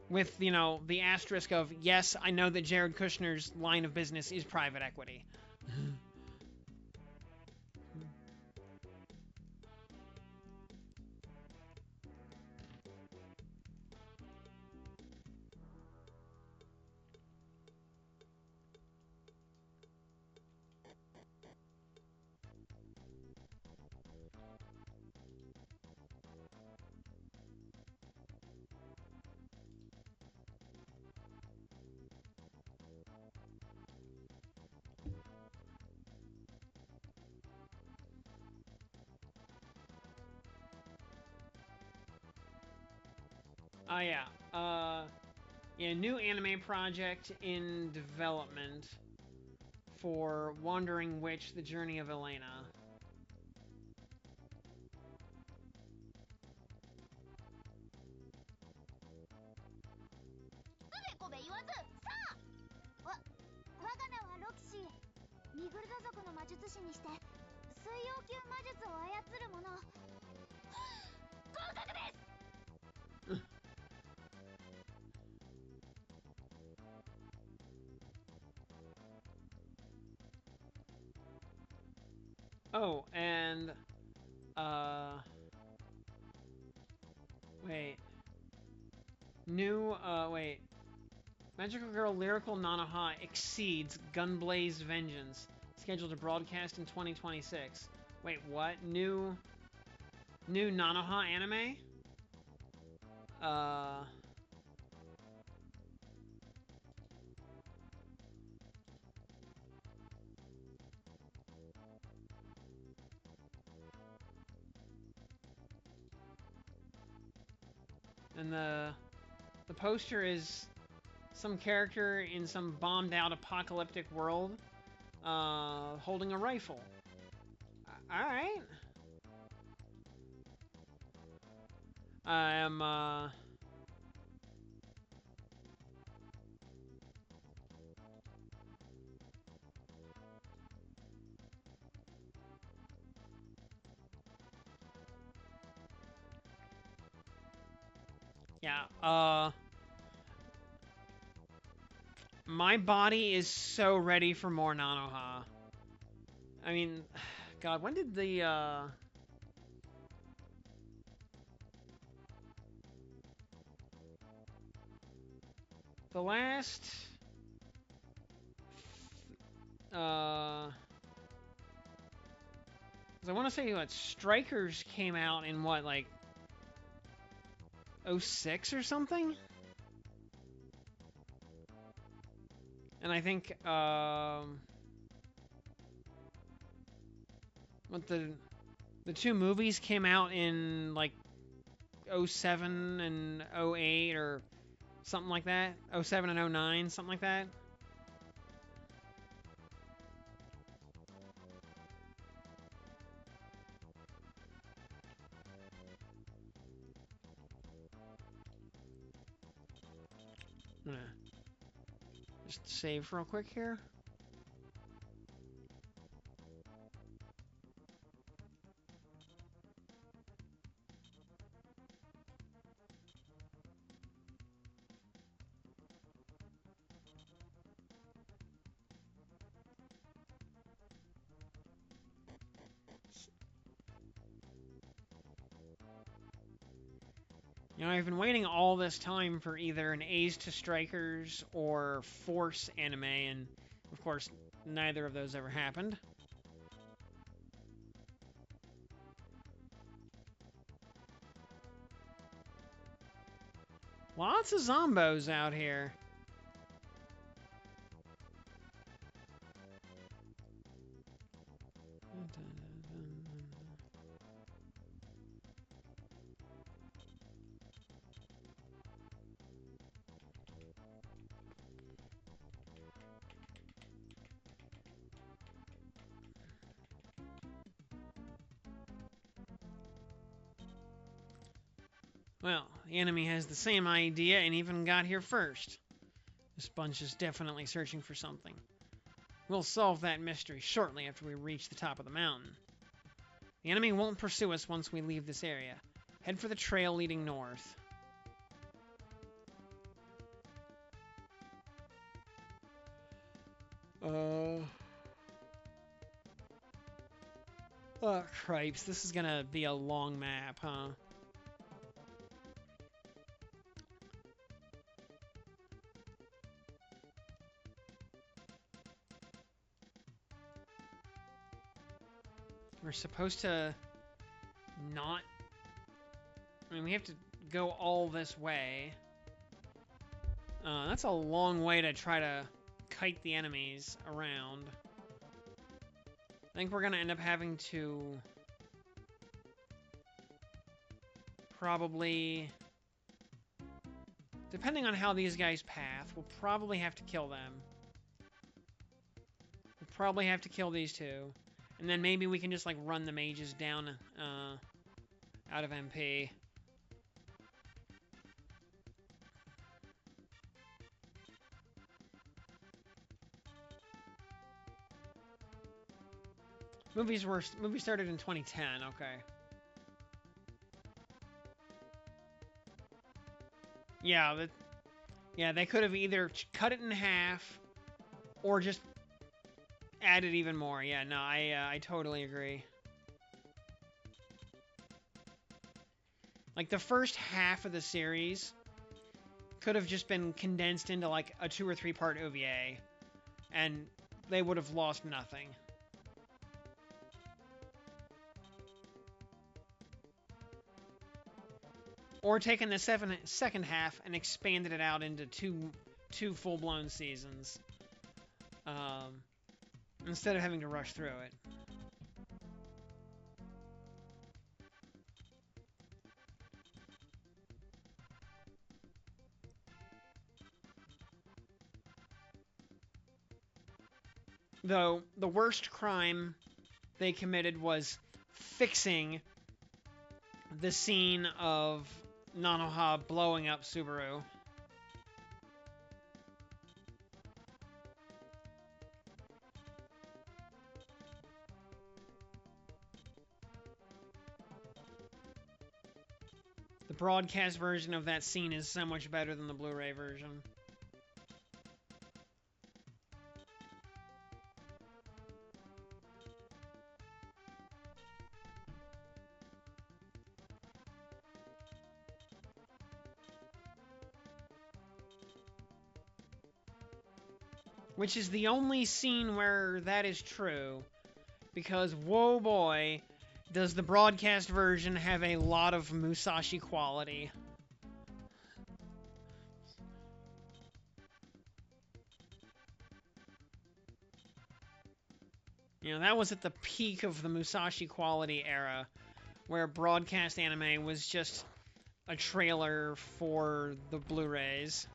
With, the asterisk of, yes, I know that Jared Kushner's line of business is private equity. Oh, yeah. Yeah, new anime project in development for Wandering Witch, The Journey of Elena. Oh, and wait. Wait. Magical Girl Lyrical Nanoha exceeds Gunblaze Vengeance, scheduled to broadcast in 2026. Wait, what? New Nanoha anime? And the poster is some character in some bombed out apocalyptic world, holding a rifle. Alright. I am, yeah, my body is so ready for more Nanoha. I mean, God, when did the last, 'cause I want to say what Strikers came out in what, like 06 or something? And I think, what the two movies came out in, like, '07 and '08 or something like that. '07 and '09, something like that. I'm gonna just save real quick here. You know, I've been waiting all this time for either an A's to Strikers or Force anime, and of course, neither of those ever happened. Lots of zombos out here. Well, the enemy has the same idea and even got here first. This bunch is definitely searching for something. We'll solve that mystery shortly after we reach the top of the mountain. The enemy won't pursue us once we leave this area. Head for the trail leading north. Oh, cripes. This is gonna be a long map, huh? We're supposed to not... I mean, we have to go all this way. That's a long way to try to kite the enemies around. I think we're going to end up having to probably... Depending on how these guys path, we'll probably have to kill them. We'll probably have to kill these two. And then maybe we can just, like, run the mages down out of MP. Movie started in 2010, okay. Yeah, they could have either cut it in half or just added even more. Yeah, no, I totally agree. Like, the first half of the series could have just been condensed into, like, a 2 or 3 part OVA, and they would have lost nothing. Or taken the second half and expanded it out into two full-blown seasons. Instead of having to rush through it. Though, the worst crime they committed was fixing the scene of Nanoha blowing up Subaru. The broadcast version of that scene is so much better than the Blu-ray version. Which is the only scene where that is true. Because, whoa boy, does the broadcast version have a lot of Musashi quality. You know, that was at the peak of the Musashi quality era, where broadcast anime was just a trailer for the Blu-rays.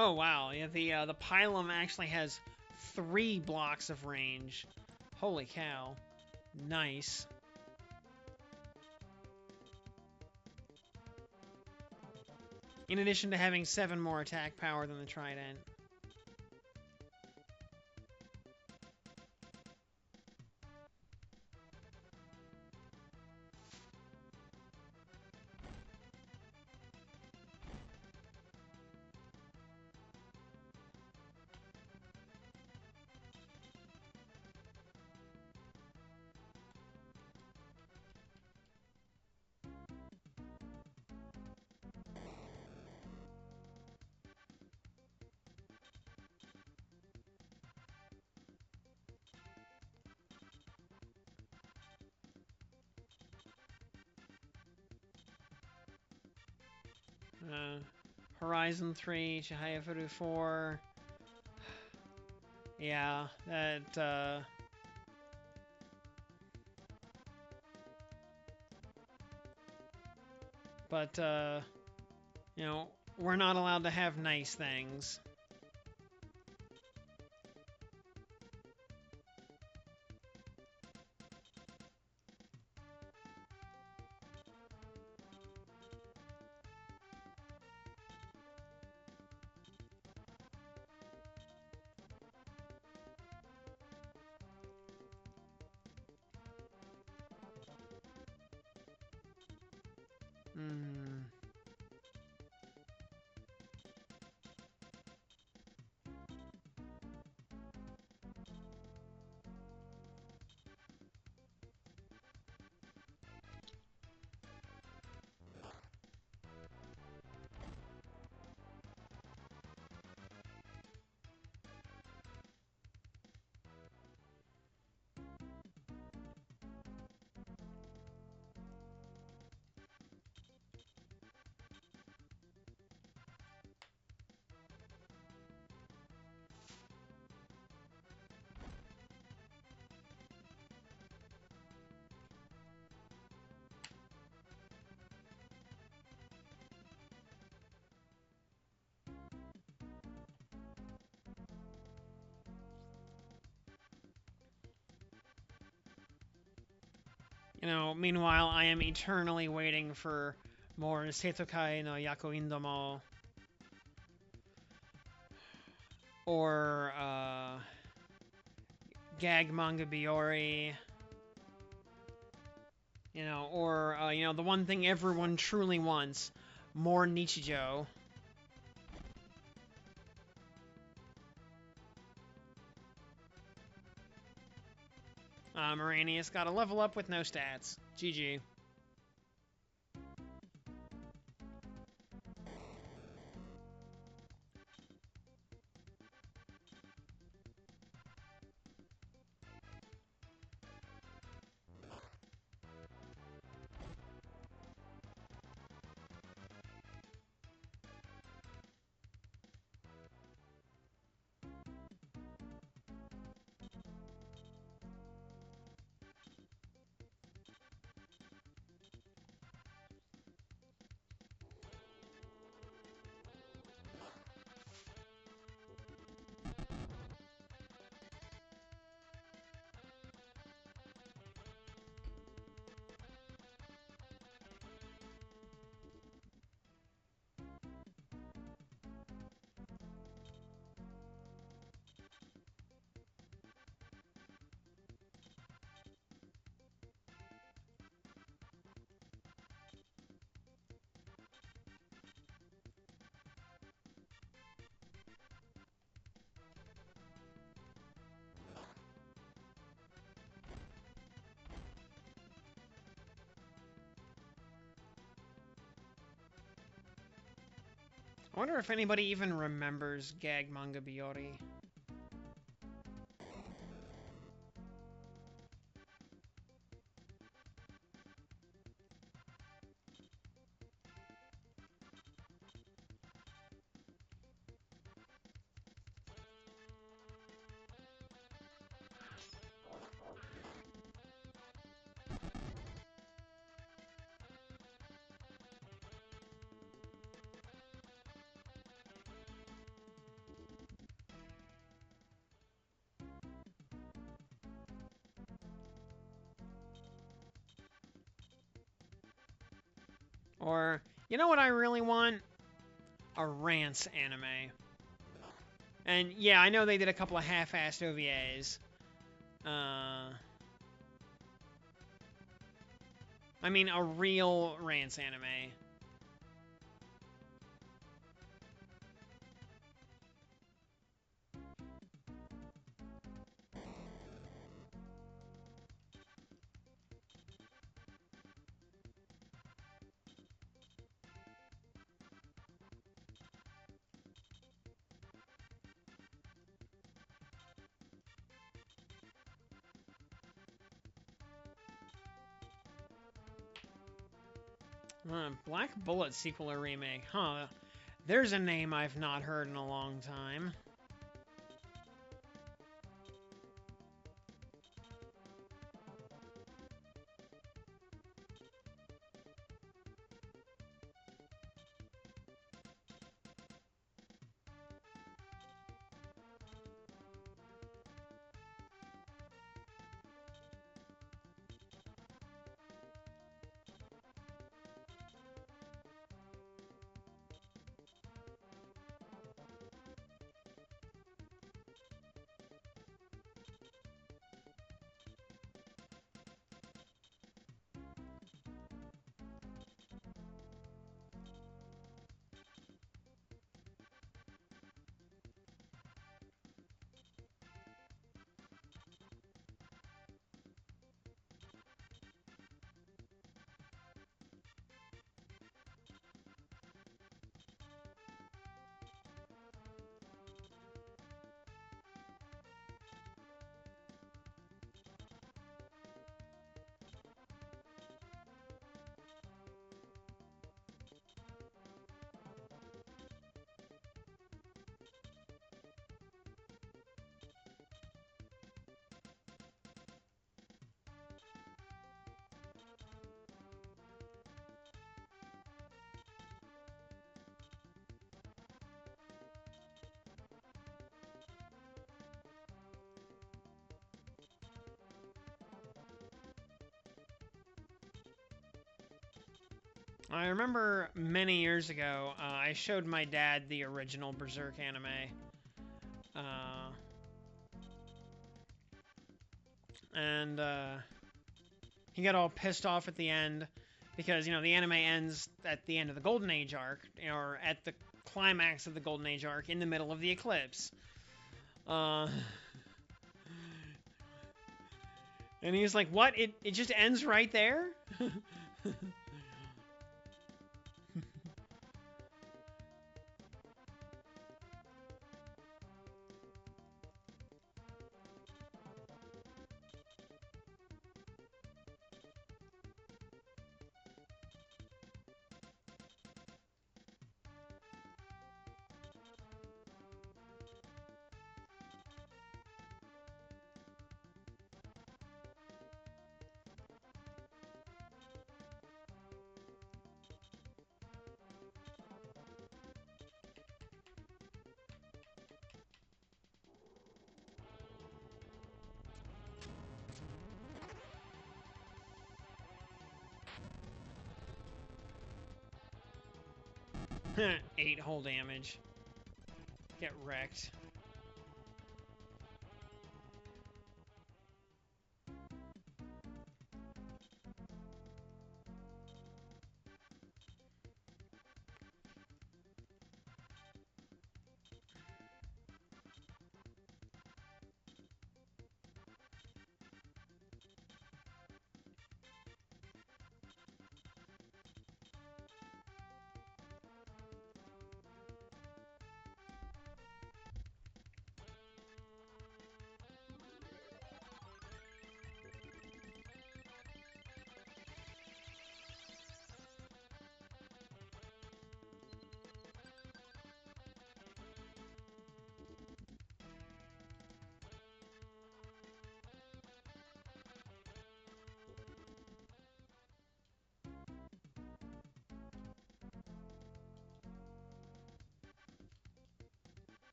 Oh wow, yeah, the pylum actually has 3 blocks of range. Holy cow. Nice. In addition to having 7 more attack power than the trident. Uh, Horizon 3, Chihayafuru 4. Yeah, that, but, you know, we're not allowed to have nice things. Hmm. You know, meanwhile, I am eternally waiting for more Setokai no Yako Indomo. Or, Gag Manga Biori. You know, or, you know, the one thing everyone truly wants, more Nichijou. Moranius got a level up with no stats. GG. I wonder if anybody even remembers Gag Manga Biori. Or, you know what I really want? A Rance anime. And yeah, I know they did a couple of half-assed OVAs. I mean, a real Rance anime. Black Bullet sequel or remake? Huh. There's a name I've not heard in a long time. I remember many years ago, I showed my dad the original Berserk anime. And he got all pissed off at the end because, you know, the anime ends at the end of the Golden Age arc, or at the climax of the Golden Age arc in the middle of the eclipse. And he's like, what? It just ends right there? Eight hull damage. Get wrecked.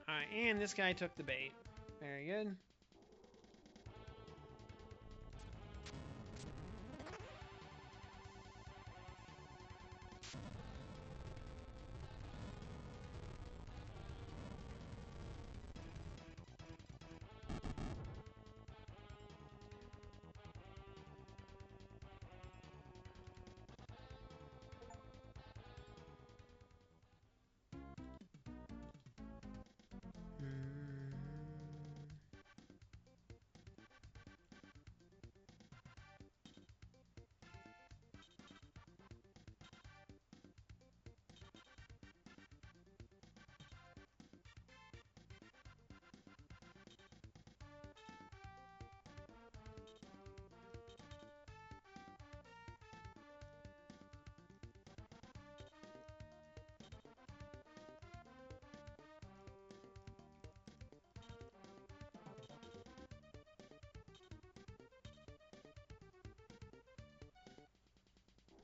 Alright, and this guy took the bait. Very good.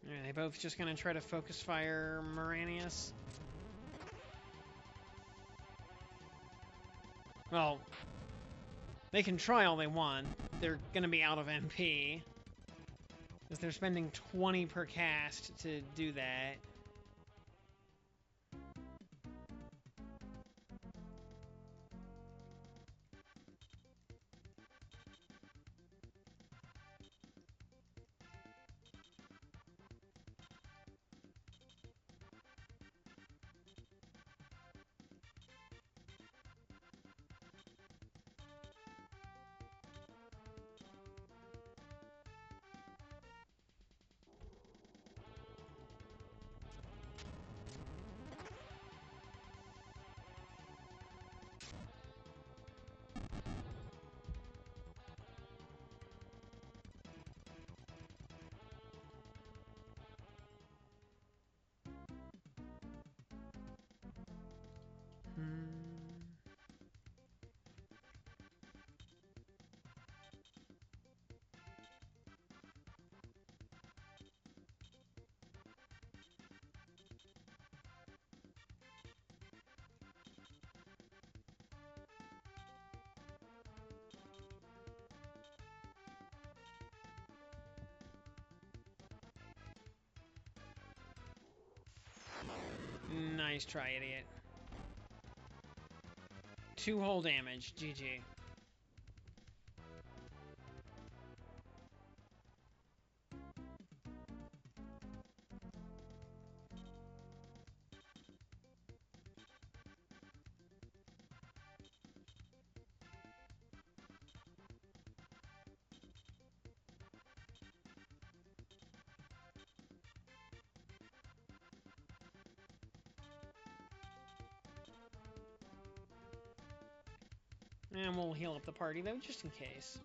Are they both just gonna try to focus fire Moranius? Well, they can try all they want. They're gonna be out of MP. Because they're spending 20 per cast to do that. Nice try, idiot. 2 hull damage. GG. And we'll heal up the party, though, just in case.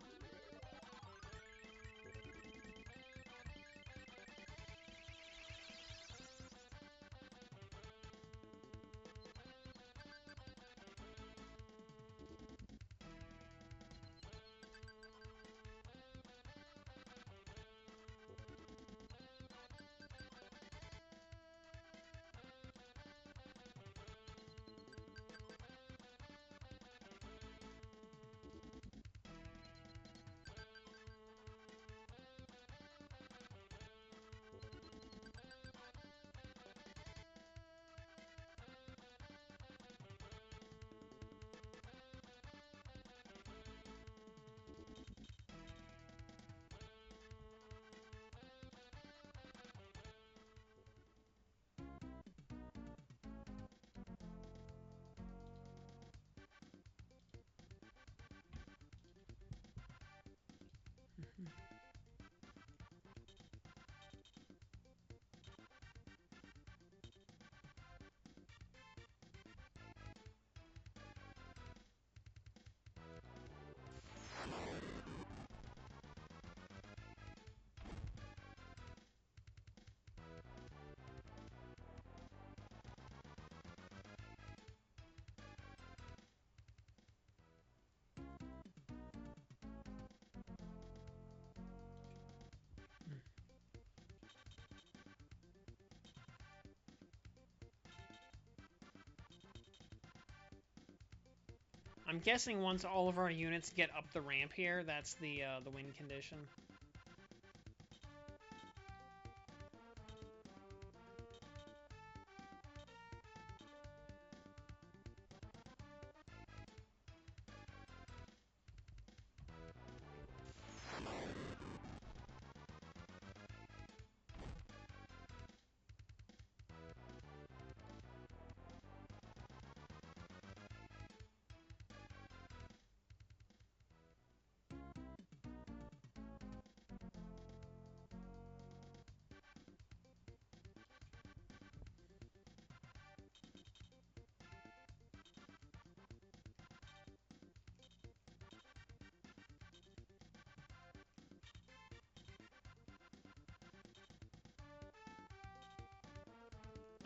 I'm guessing once all of our units get up the ramp here, that's the win condition.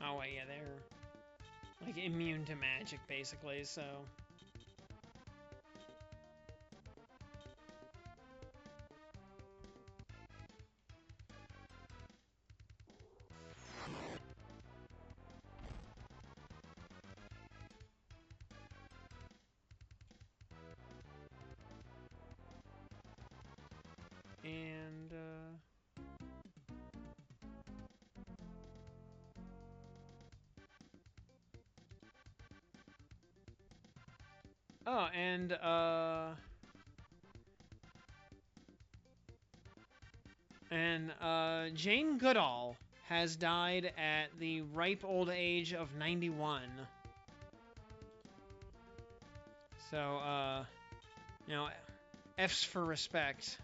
Oh wait, yeah, they're like immune to magic basically, so. And oh, and Jane Goodall has died at the ripe old age of 91. So you know, F's for respect.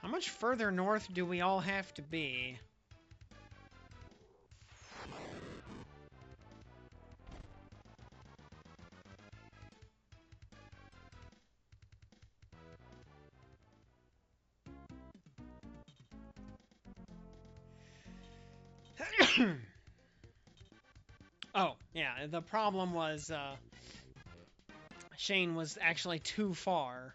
How much further north do we all have to be? Oh, yeah, the problem was Shane was actually too far.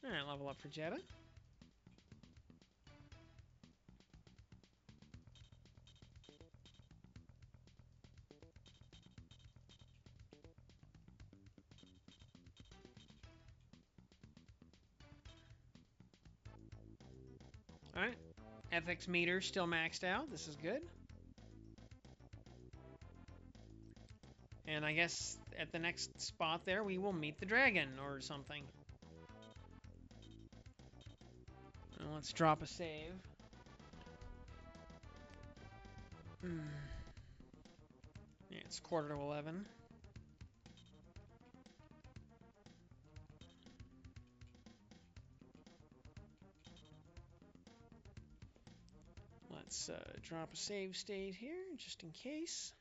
Alright, level up for Jetta. Alright. Ethics meter still maxed out. This is good. And I guess at the next spot there, we will meet the dragon or something. And let's drop a save. Yeah, it's 10:45. Let's drop a save state here, just in case.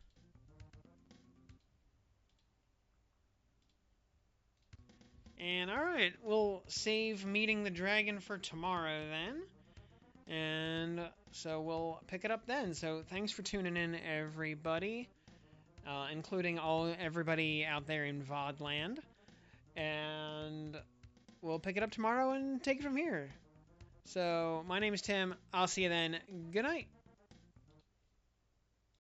And alright, we'll save meeting the dragon for tomorrow then. And so we'll pick it up then. So thanks for tuning in, everybody. Including everybody out there in VOD land. And we'll pick it up tomorrow and take it from here. So my name is Tim. I'll see you then. Good night.